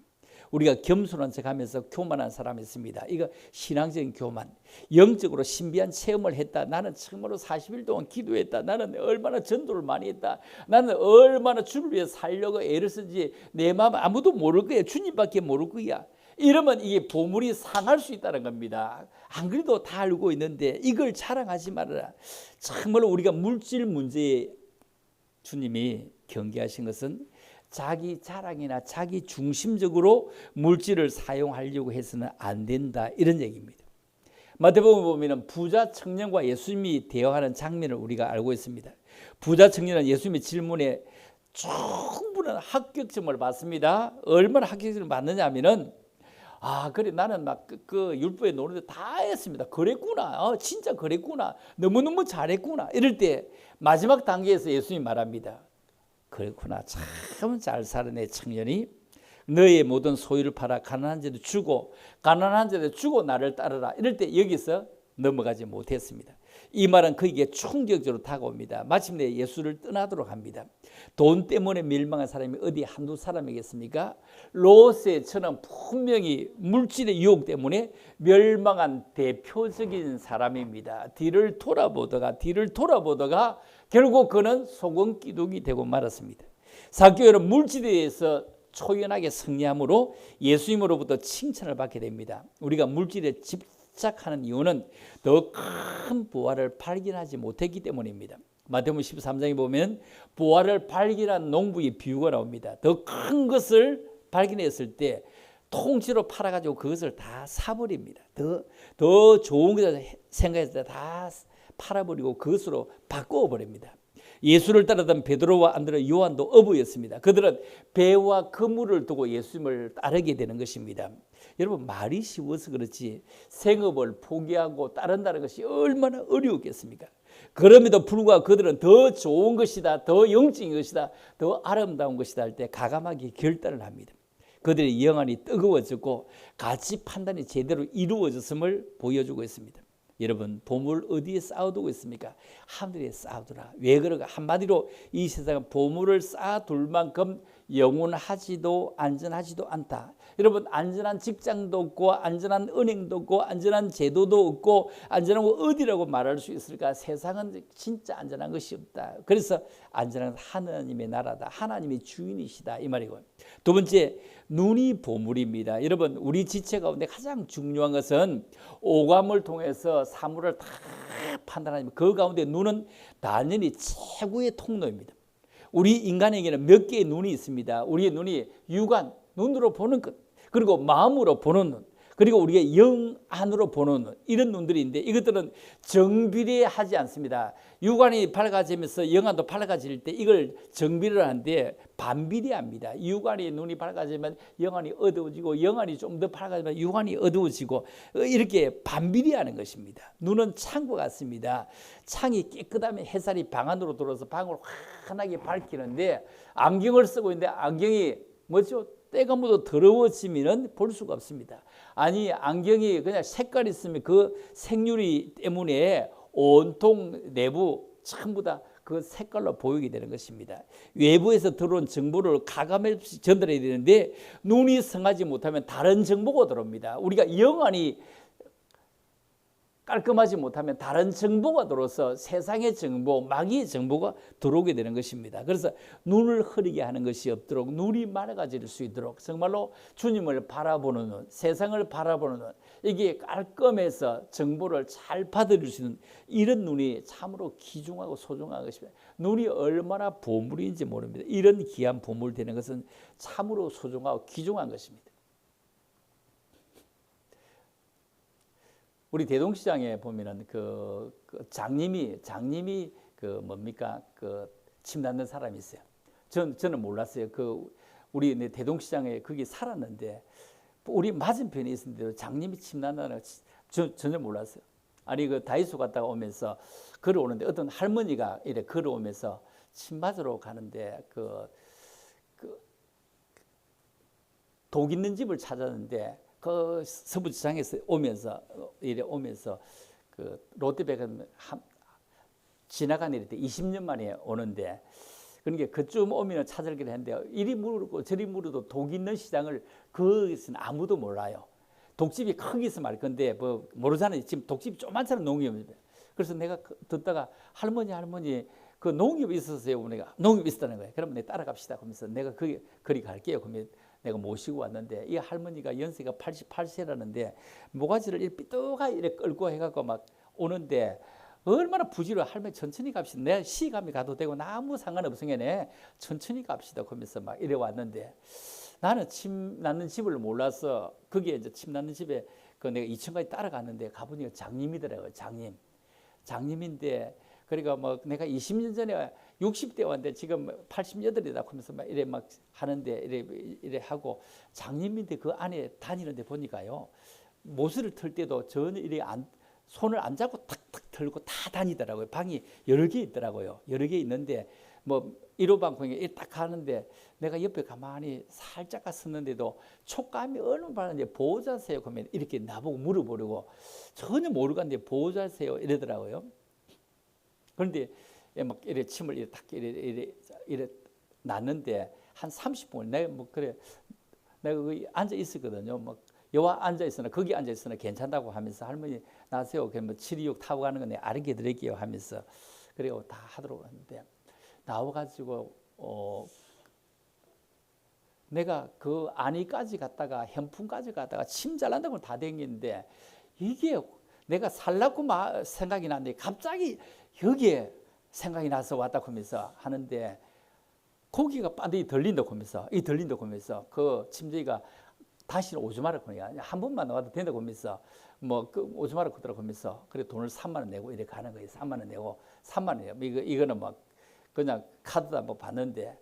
Speaker 3: 우리가 겸손한 척하면서 교만한 사람이 있습니다. 이거 신앙적인 교만. 영적으로 신비한 체험을 했다. 나는 정말로 40일 동안 기도했다. 나는 얼마나 전도를 많이 했다. 나는 얼마나 주를 위해 살려고 애를 쓰지. 내 마음 아무도 모를 거야. 주님밖에 모를 거야. 이러면 이게 보물이 상할 수 있다는 겁니다. 안 그래도 다 알고 있는데 이걸 자랑하지 말아라. 정말로 우리가 물질 문제에 주님이 경계하신 것은 자기 자랑이나 자기 중심적으로 물질을 사용하려고 해서는 안 된다, 이런 얘기입니다. 마태복음 보면 부자 청년과 예수님이 대화하는 장면을 우리가 알고 있습니다. 부자 청년은 예수님의 질문에 충분한 합격점을 받습니다. 얼마나 합격점을 받느냐 하면은, 그래 나는 막 그 율법에 노는데 다 했습니다. 그랬구나. 진짜 그랬구나. 너무너무 잘했구나. 이럴 때 마지막 단계에서 예수님이 말합니다. 그렇구나. 참 잘 사는 애 청년이 너의 모든 소유를 팔아 가난한 자도 주고 가난한 자도 주고 나를 따르라. 이럴 때 여기서 넘어가지 못했습니다. 이 말은 그에게 충격적으로 다가옵니다. 마침내 예수를 떠나도록 합니다. 돈 때문에 멸망한 사람이 어디 한두 사람이겠습니까? 롯의처럼 분명히 물질의 유혹 때문에 멸망한 대표적인 사람입니다. 뒤를 돌아보다가 결국 그는 소금기둥이 되고 말았습니다. 사개오는 물질에 대해서 초연하게 승리함으로 예수님으로부터 칭찬을 받게 됩니다. 우리가 물질에 집착하는 이유는 더 큰 보화를 발견하지 못했기 때문입니다. 마태복음 13장에 보면 보화를 발견한 농부의 비유가 나옵니다. 더 큰 것을 발견했을 때 통째로 팔아가지고 그것을 다 사버립니다. 더 좋은 것을 생각했을 때 다 팔아버리고 그것으로 바꿔버립니다. 예수를 따르던 베드로와 안드레, 요한도 어부였습니다. 그들은 배와 그물을 두고 예수님을 따르게 되는 것입니다. 여러분, 말이 쉬워서 그렇지 생업을 포기하고 따른다는 것이 얼마나 어려웠겠습니까? 그럼에도 불구하고 그들은 더 좋은 것이다, 더 영적인 것이다, 더 아름다운 것이다 할 때 가감하게 결단을 합니다. 그들의 영안이 뜨거워졌고 가치 판단이 제대로 이루어졌음을 보여주고 있습니다. 여러분, 보물 어디에 쌓아두고 있습니까? 하늘에 쌓아두라. 왜 그런가? 한마디로 이 세상은 보물을 쌓아둘 만큼 영원하지도 안전하지도 않다. 여러분, 안전한 직장도 없고 안전한 은행도 없고 안전한 제도도 없고 안전한 거 어디라고 말할 수 있을까? 세상은 진짜 안전한 것이 없다. 그래서 안전한 하나님의 나라다. 하나님의 주인이시다, 이 말이고. 두 번째, 눈이 보물입니다. 여러분, 우리 지체 가운데 가장 중요한 것은 오감을 통해서 사물을 다 판단하지만 그 가운데 눈은 단연히 최고의 통로입니다. 우리 인간에게는 몇 개의 눈이 있습니다. 우리의 눈이 육안, 눈으로 보는 것, 그리고 마음으로 보는 눈, 그리고 우리가 영 안으로 보는 눈, 이런 눈들이 있는데 이것들은 정비례하지 않습니다. 육안이 밝아지면서 영안도 밝아질 때 이걸 정비를 하는데 반비례합니다. 육안이 눈이 밝아지면 영안이 어두워지고 영안이 좀 더 밝아지면 육안이 어두워지고 이렇게 반비례하는 것입니다. 눈은 창과 같습니다. 창이 깨끗하면 햇살이 방 안으로 들어와서 방을 환하게 밝히는데 안경을 쓰고 있는데 안경이 뭐죠? 때가 묻어 더러워지면 볼 수가 없습니다. 아니, 안경이 그냥 색깔이 있으면 그 색유리 때문에 온통 내부 전부 다 그 색깔로 보이게 되는 것입니다. 외부에서 들어온 정보를 가감없이 전달해야 되는데 눈이 성하지 못하면 다른 정보가 들어옵니다. 우리가 영안이 깔끔하지 못하면 다른 정보가 들어서 세상의 정보, 마귀의 정보가 들어오게 되는 것입니다. 그래서 눈을 흐리게 하는 것이 없도록 눈이 맑아질 수 있도록 정말로 주님을 바라보는 눈, 세상을 바라보는 눈, 이게 깔끔해서 정보를 잘 받아들일 수 있는 이런 눈이 참으로 귀중하고 소중한 것입니다. 눈이 얼마나 보물인지 모릅니다. 이런 귀한 보물 되는 것은 참으로 소중하고 귀중한 것입니다. 우리 대동시장에 보면은 그 장님이 그 뭡니까 그 침 낫는 사람이 있어요. 저는 몰랐어요. 그 우리 대동시장에 거기 살았는데 우리 맞은편에 있었는데 장님이 침 낫는 전혀 몰랐어요. 아니 그 다이소 갔다가 오면서 걸어오는데 어떤 할머니가 이래 걸어오면서 침 맞으러 가는데 그 독 있는 집을 찾았는데. 그 서부지장에서 오면서 그 롯데백화점 지나간 일이 때 20년 만에 오는데 그러니까 그쯤 오면 찾으기로 했는데 이리 물고 저리 물어도 독 있는 시장을 그것은 아무도 몰라요. 독집이 크게 있으면 알 건데 뭐 모르잖아요. 지금 독집이 조만처럼 농협입니다. 그래서 내가 듣다가 할머니 그 농협이 있었어요. 내가 농협이 있었다는 거예요. 그러면 내가 따라갑시다. 그러면서 내가 거기 갈게요. 그러면 내가 모시고 왔는데 이 할머니가 연세가 88세라는데 모가지를 이렇게 삐뚤가 이렇게 끌고 해갖고 막 오는데 얼마나 부지런해. 할머니 천천히 갑시다. 내가 시감이 가도 되고 나 아무 상관없으네. 천천히 갑시다. 그러면서 막 이래 왔는데 나는 침 낫는 집을 몰라서 거기에 이제 침 낫는 집에 그 내가 2층까지 따라갔는데 가보니까 장님이더라고요. 장님인데 그러니까 뭐 내가 20년 전에 60대 왔는데 지금 88이다 하면서 막 이래 막 하는데 이래 하고 장님인데 그 안에 다니는데 보니까요 모스를 틀 때도 전혀 이래 손을 안 잡고 탁탁 털고 다 다니더라고요. 방이 여러 개 있더라고요. 여러 개 있는데 뭐 1호 방송에 딱 하는데 내가 옆에 가만히 살짝 갔었는데도 촉감이 어느 바는데 보호자세요? 그러면 이렇게 나보고 물어보려고 전혀 모르고 갔는데 보호자세요? 이러더라고요. 그런데 막 이래 침을 이래 딱 이래 놨는데 한 30분 내가 뭐 그래 내가 거기 앉아 있었거든요. 막 여와 앉아 있으나 거기 앉아 있으나 괜찮다고 하면서 할머니 나세요. 그러면 726 타고 가는 거 내가 알게 드릴게요 하면서 그리고 다 하도록 하는데 나와가지고 내가 그 안위까지 갔다가 현풍까지 갔다가 침 잘 난다고 다 댕기는데 이게 내가 살라고 생각이 났는데 갑자기 여기에 생각이 나서 왔다 하면서 하는데 고기가 빤히 들린다고 하면서 그 침대가 다시는 오지 마라 그러니까 한 번만 나와도 된다고 하면서 뭐 그 오지 마라 그러더라고 하면서 그래 돈을 3만 원 내고 이렇게 가는 거예요. 3만 원 내고 3만 원이에요. 이거는 막 그냥 카드도 한번 봤는데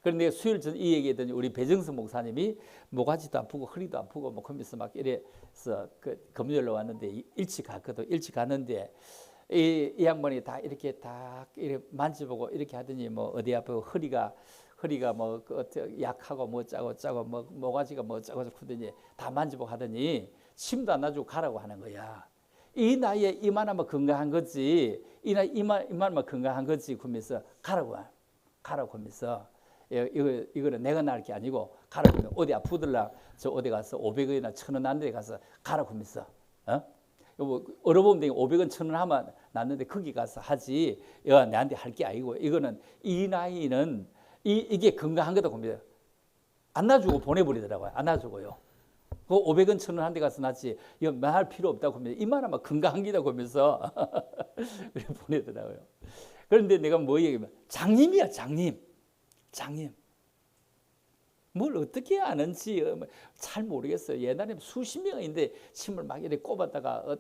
Speaker 3: 그런데 수요일 전 이 얘기했더니 우리 배정수 목사님이 모가지도 아프고 허리도 아프고 뭐 그러면서 막 이래서 그 금요일로 왔는데 일찍 갔거든. 일찍 갔는데 이 양반이 다 이렇게 만져보고 이렇게 하더니 뭐 어디 아프고 허리가 뭐 약하고 뭐 짜고 뭐 모가지가 뭐 짜고 그러더니 다 만져보고 하더니 침도 안 놔주고 가라고 하는 거야. 이 나이에 이만하면 건강한 거지. 이 나이 이만하면 건강한 거지. 그러면서 가라고 하면서 이거는 내가 나을 게 아니고 가라고 하면 어디 아프들라 저 어디 가서 500원이나 1,000원 안 돼 가서 가라고 하면서 얼어보면 500원 1,000원 하면 낫는데 거기 가서 하지. 야 내한테 할 게 아니고 이거는 이 나이는 이게 건강한 거다 봅니다. 안 놔주고 보내버리더라고요. 안 놔주고요. 그 500원 1,000원 한 대 가서 낫지. 이거 말할 필요 없다고 하면서 이만하면 건강한 기다 하면서 보내더라고요. 그런데 내가 뭐 얘기하면 장님이야 장님. 뭘 어떻게 아는지 잘 모르겠어요. 옛날에 수십 명인데 침을 막 이렇게 꼽았다가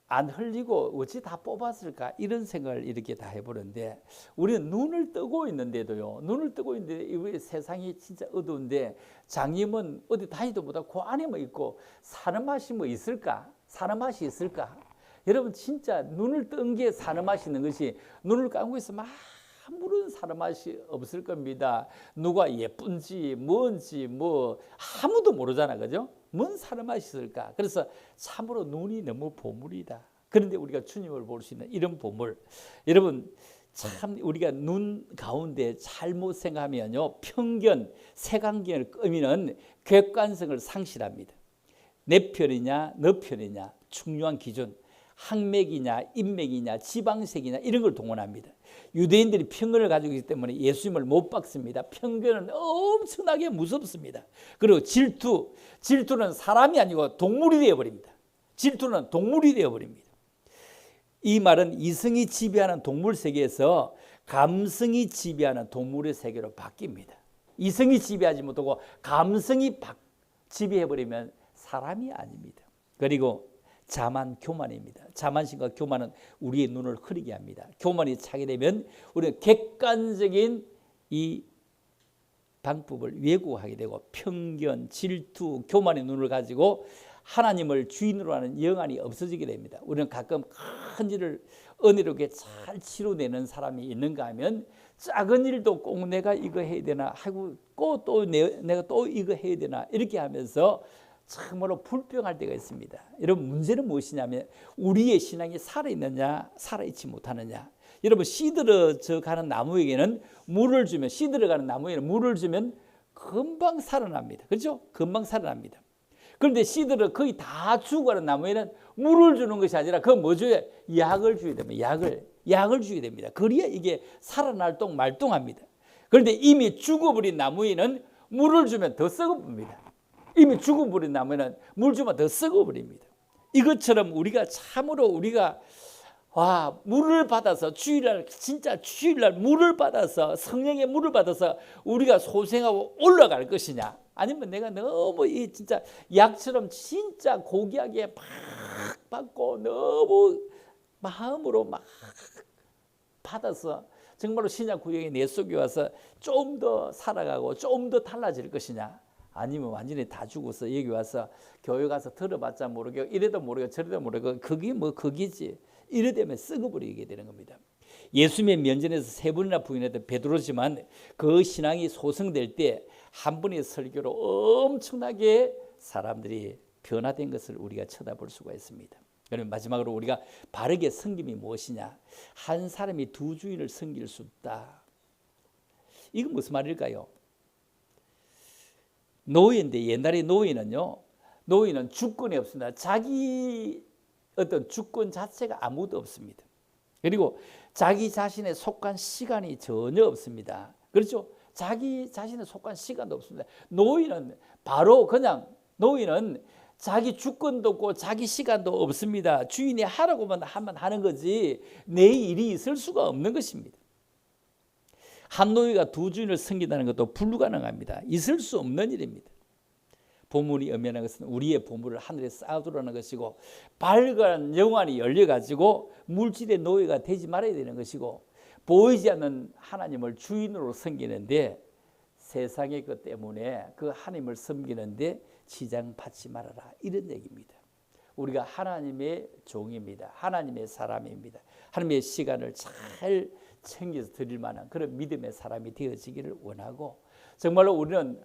Speaker 3: 안 흘리고 어찌 다 뽑았을까 이런 생각을 이렇게 다 해보는데 우리는 눈을 뜨고 있는데도요. 눈을 뜨고 있는데 이 세상이 진짜 어두운데 장님은 어디 다니도 못하고 그 안에만 있고 사는 맛이 뭐 있을까? 사는 맛이 있을까? 여러분 진짜 눈을 뜬 게 사는 맛이 있는 것이 눈을 감고 있으면 아무런 사는 맛이 없을 겁니다. 누가 예쁜지 뭔지 뭐 아무도 모르잖아. 그죠? 뭔 사는 맛이 있을까? 그래서 참으로 눈이 너무 보물이다. 그런데 우리가 주님을 볼 수 있는 이런 보물. 여러분 참 우리가 눈 가운데 잘못 생각하면요. 편견, 색안경을 끄면 객관성을 상실합니다. 내 편이냐 너 편이냐 중요한 기준. 항맥이냐 인맥이냐 지방색이냐 이런 걸 동원합니다. 유대인들이 편견을 가지고 있기 때문에 예수님을 못 박습니다. 편견은 엄청나게 무섭습니다. 그리고 질투는 사람이 아니고 동물이 되어버립니다. 질투는 동물이 되어버립니다. 이 말은 이성이 지배하는 동물 세계에서 감성이 지배하는 동물의 세계로 바뀝니다. 이성이 지배하지 못하고 감성이 지배해버리면 사람이 아닙니다. 그리고 자만, 교만입니다. 자만심과 교만은 우리의 눈을 흐리게 합니다. 교만이 차게 되면 우리는 객관적인 이 방법을 왜곡하게 되고 편견, 질투, 교만의 눈을 가지고 하나님을 주인으로 하는 영안이 없어지게 됩니다. 우리는 가끔 큰 일을 은혜롭게 잘 치러내는 사람이 있는가 하면 작은 일도 꼭 내가 이거 해야 되나 하고 또 내가 또 이거 해야 되나 이렇게 하면서 참으로 불평할 때가 있습니다. 여러분 문제는 무엇이냐면 우리의 신앙이 살아있느냐 살아있지 못하느냐. 여러분 시들어져 가는 나무에게는 물을 주면 시들어가는 나무에는 물을 주면 금방 살아납니다. 그렇죠? 금방 살아납니다. 그런데 씨들은 거의 다 죽어가는 나무에는 물을 주는 것이 아니라 그건 뭐 줘야 약을 줘야 됩니다. 약을 줘야 됩니다. 그래야 이게 살아날동 말동합니다. 그런데 이미 죽어버린 나무에는 물을 주면 더 썩어버립니다. 이미 죽어버린 나무에는 물 주면 더 썩어버립니다. 이것처럼 우리가 참으로 우리가 물을 받아서 주일날 진짜 주일날 물을 받아서 성령의 물을 받아서 우리가 소생하고 올라갈 것이냐 아니면 내가 너무 이 진짜 약처럼 진짜 고귀하게 막 받고 너무 마음으로 막 받아서 정말로 신약 구약의 내 속에 와서 좀 더 살아가고 좀 더 달라질 것이냐 아니면 완전히 다 죽어서 여기 와서 교회 가서 들어봤자 모르고 이래도 모르고 저래도 모르고 그게 뭐 그기지 이래 되면 썩어버리게 되는 겁니다. 예수님의 면전에서 3번이나 부인했던 베드로지만 그 신앙이 소성될 때 한 번의 설교로 엄청나게 사람들이 변화된 것을 우리가 쳐다볼 수가 있습니다. 그러면 마지막으로 우리가 바르게 섬김이 무엇이냐? 한 사람이 두 주인을 섬길 수 없다. 이건 무슨 말일까요? 노예인데 옛날에 노예는 주권이 없습니다. 자기 어떤 주권 자체가 아무도 없습니다. 그리고 자기 자신에 속한 시간이 전혀 없습니다. 그렇죠? 자기 자신에 속한 시간도 없습니다. 노예는 자기 주권도 없고 자기 시간도 없습니다. 주인이 하라고만 하면 하는 거지 내 일이 있을 수가 없는 것입니다. 한 노예가 두 주인을 섬긴다는 것도 불가능합니다. 있을 수 없는 일입니다. 보물이 엄연한 것은 우리의 보물을 하늘에 쌓아두라는 것이고 밝은 영안이 열려가지고 물질의 노예가 되지 말아야 되는 것이고 보이지 않는 하나님을 주인으로 섬기는데 세상의 것 때문에 그 하나님을 섬기는데 지장받지 말아라 이런 얘기입니다. 우리가 하나님의 종입니다. 하나님의 사람입니다. 하나님의 시간을 잘 챙겨서 드릴 만한 그런 믿음의 사람이 되어지기를 원하고 정말로 우리는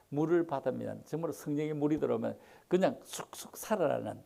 Speaker 3: 물을 받으면 정말로 성령의 물이 들어오면 그냥 쑥쑥 살아나는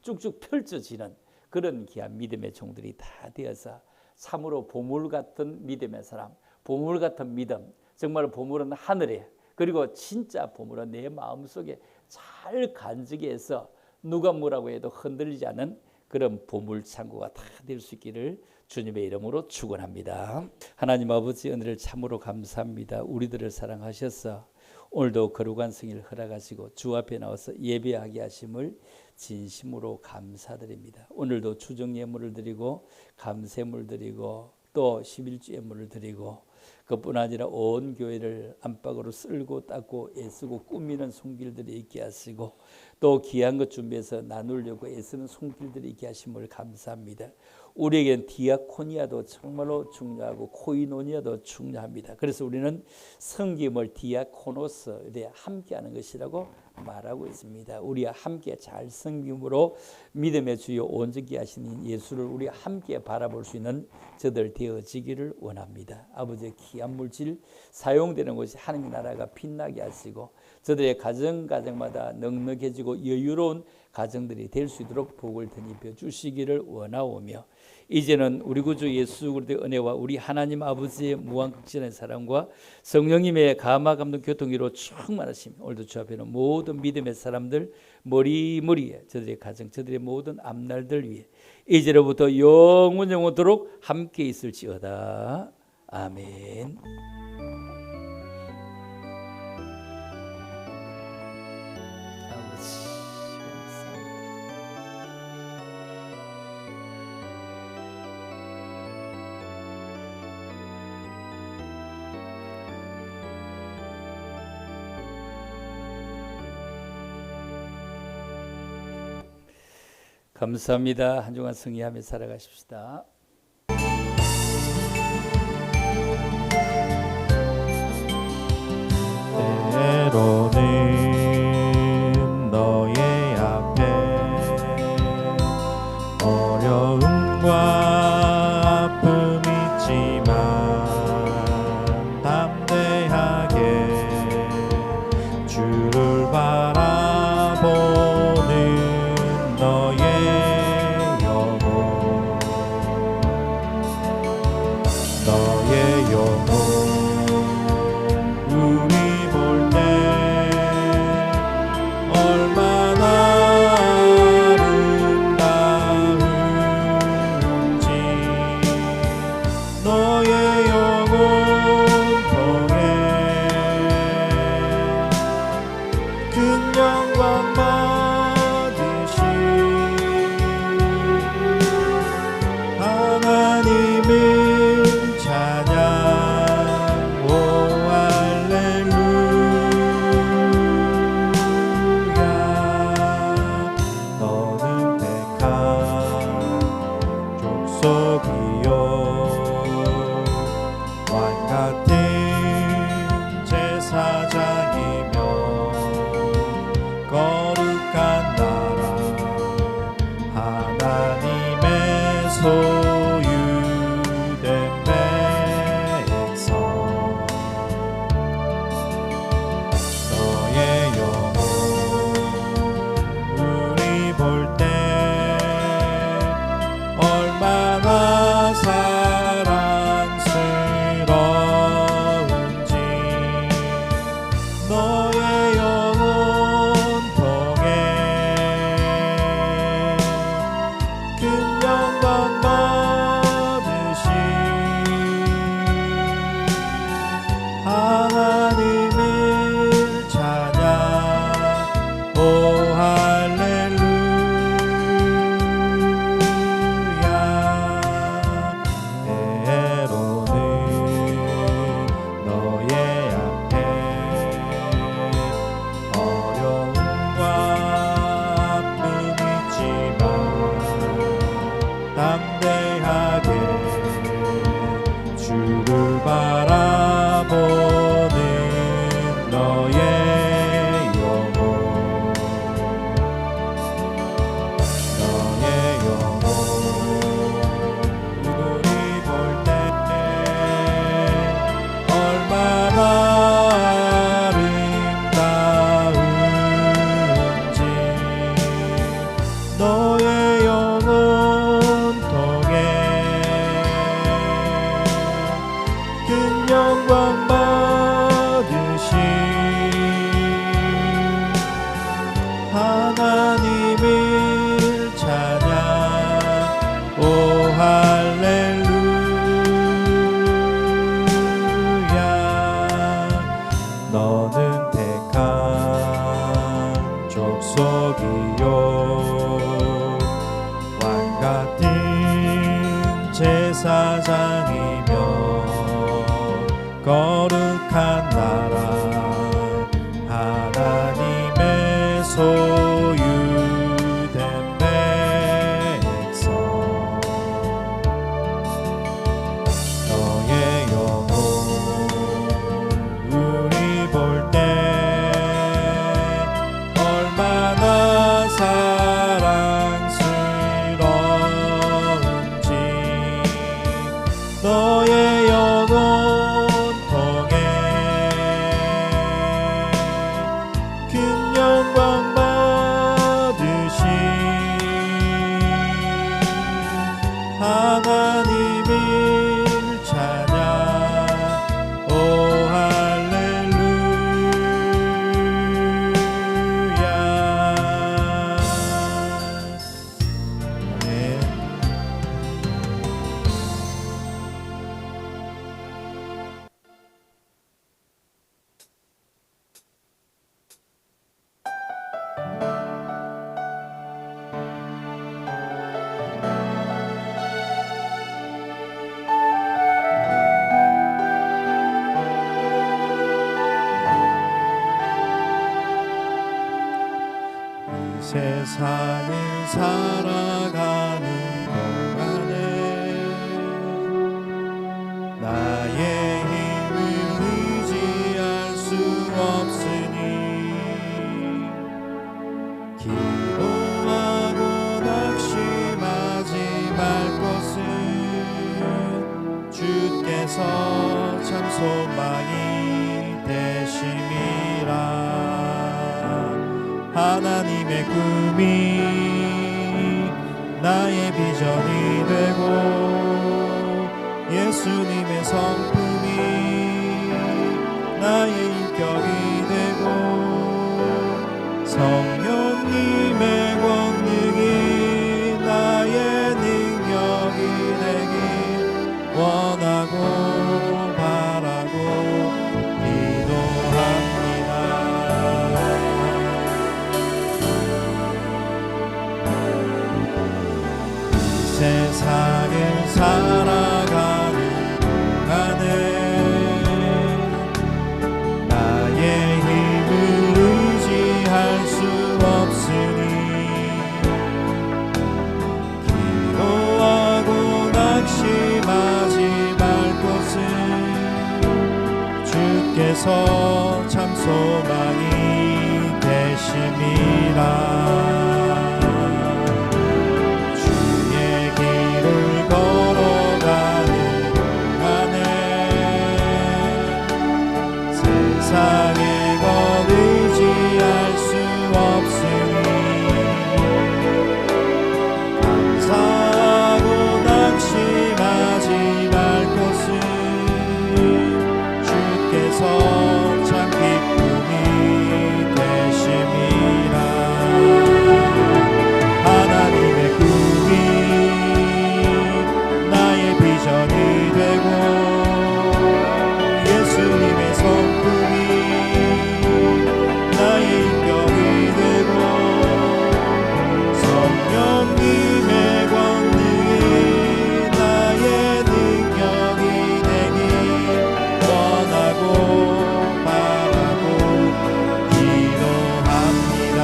Speaker 3: 쭉쭉 펼쳐지는 그런 귀한 믿음의 종들이 다 되어서 참으로 보물 같은 믿음의 사람, 보물 같은 믿음, 정말 보물은 하늘에 그리고 진짜 보물은 내 마음속에 잘 간직히 해서 누가 뭐라고 해도 흔들리지 않는 그런 보물 창고가 다 될 수 있기를 주님의 이름으로 축원합니다. 하나님 아버지 은혜를 참으로 감사합니다. 우리들을 사랑하셔서 오늘도 거룩한 성일을 허락하시고 주 앞에 나와서 예배하게 하심을 진심으로 감사드립니다. 오늘도 주정 예물을 드리고 감세물 드리고 또 11주 예물을 드리고 그뿐 아니라 온 교회를 안팎으로 쓸고 닦고 애쓰고 꾸미는 손길들이 있게 하시고 또 귀한 것 준비해서 나누려고 애쓰는 손길들이 있게 하심을 감사합니다. 우리에겐 디아코니아도 정말로 중요하고 코이노니아도 중요합니다. 그래서 우리는 섬김을 디아코노스 함께하는 것이라고 말하고 있습니다. 우리와 함께 잘 섬김으로 믿음의 주요 온전히 하시는 예수를 우리가 함께 바라볼 수 있는 저들 되어지기를 원합니다. 아버지의 귀한 물질 사용되는 곳이 하나님의 나라가 빛나게 하시고 저들의 가정마다 넉넉해지고 여유로운 가정들이 될 수 있도록 복을 덧입혀 주시기를 원하오며, 이제는 우리 구주 예수 그리스도의 은혜와 우리 하나님 아버지의 무한극진의 사랑과 성령님의 감화 감동 교통으로 충만하심, 오늘도 주 앞에는 모든 믿음의 사람들 머리머리에 저들의 가정, 저들의 모든 앞날들 위해 이제로부터 영원토록 함께 있을지어다. 아멘. 감사합니다. 한 주간 승리하며 살아가십시다.
Speaker 1: 때로는 너의 앞에 어려움과 아픔이 있지만 담대하게 주를 바라보는 너의 영혼, 너의 영혼 우리 볼 때 얼마나 아름다운지 너의 영혼 통해 큰 영광 받으신 하나님을 찬양. 오 할렐루야. 너는 택한 족속이요 왕 같은 제사장이며 거룩한 나라 하나님의 소유된 백성, 너의 영혼 우리 볼 때 얼마나 사랑스러운지 너의 영혼 통해 큰 영광 받으신 하나님을 찬양. 오 할렐루야. 때로는 너의 앞에 어려움과 아픔이 있지만 담대하게 주를 바라보는 너의 영혼, 너의 영혼 우리 볼 때 얼마나 아름다운지 너의 영혼 통해 세상을 살아가는 동안에 나의 힘을 의지할 수 없으니 기도하고 낙심하지 말 것은 주께서 참 소망이 되심이라. 하나님의 꿈이 나의 비전이 되고 예수님의 성품이 나의 인격이 되고 성령님의 권능이 나의 능력이 되길 원하고 바라고 기도합니다. 세상을 살아가는 동안에 나의 힘을 의지할 수 없으니 기도하고 낙심하지 말 것은 주께서 참 소망이 되심이라. 세상의 것 의지할 수 없으니 감사하고 낙심하지 말 것은 주께서 참 기쁨이 되심이라. 하나님의 꿈이 나의 비전이 되고 예수님의 성품이 나의 인격이 되고 성령님의 권능이 나의 능력이 되길 원하고 바라고 기도합니다.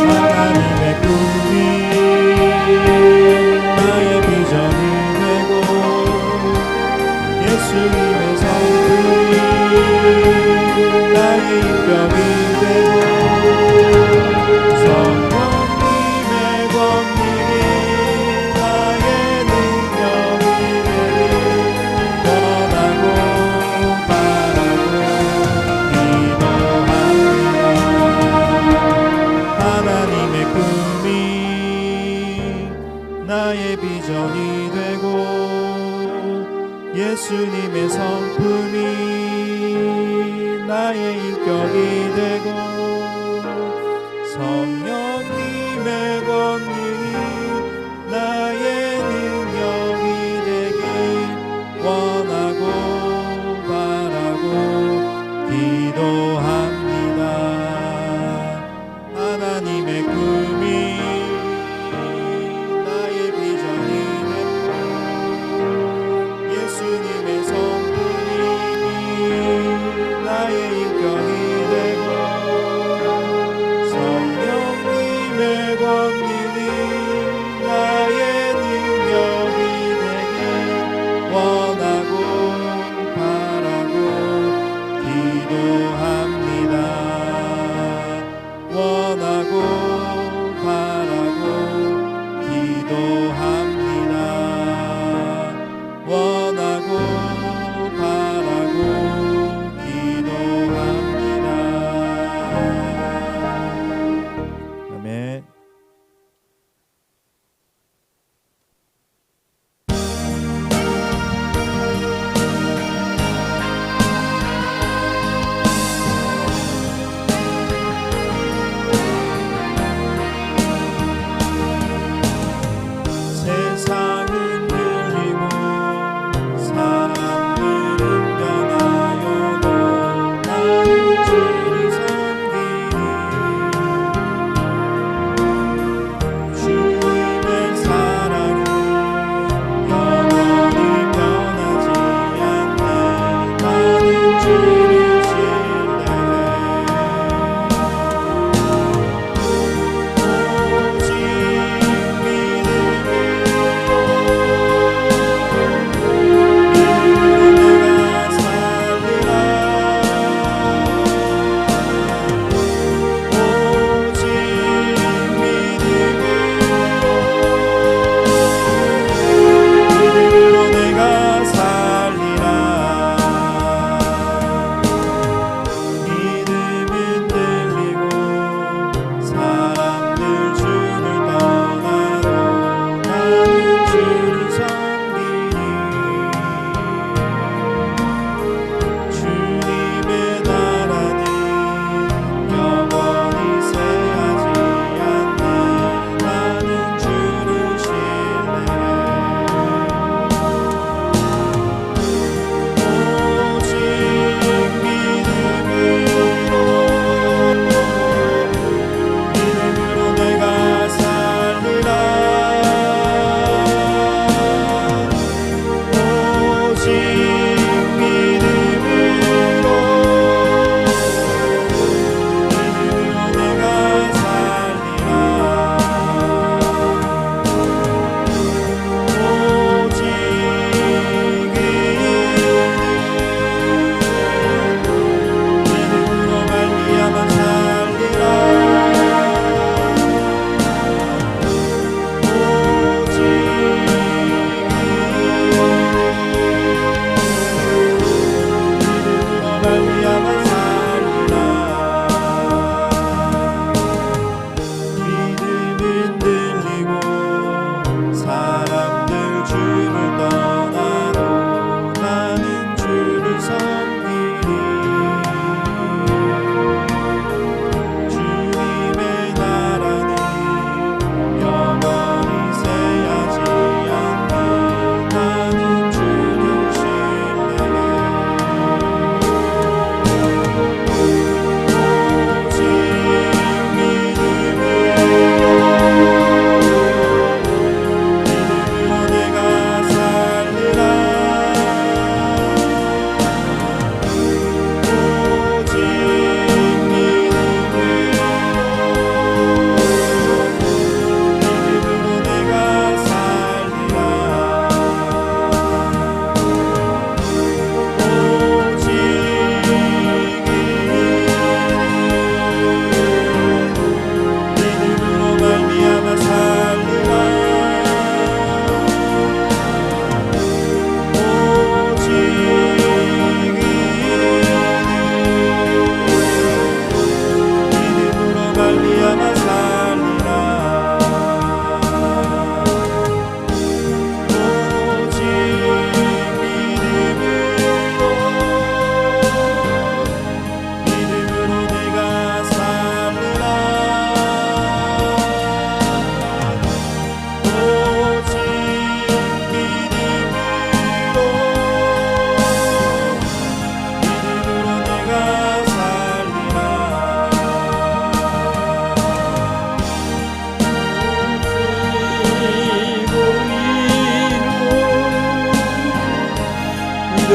Speaker 1: 하나님의 꿈이 나의 비전이 되고 예수님의 성품이 나의 인격이 되고 성령님의 권능이 나의 능력이 되길 원하고 바라고 기도합니다. 하나님의 꿈이 나의 비전이 되고 예수님의 성품이 나의 인격이 되고 성령님의 권능이 나의 능력이 되길 원하고 바라고 기도합니다. 하나님의 꿈이 나의 비전이 되고 예수님의 성품이 나의 인격이 되고 성령님의 권능이 나의 능력이 되길 원하고 바라고 기도합니다. 원하고 바라고 기도합니다. 원하고 바라고 기도합니다. 아멘.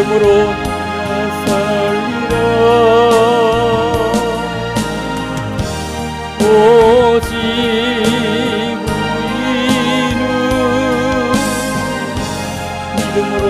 Speaker 3: 믿음으로 살리라. 오직 우리는 믿음으로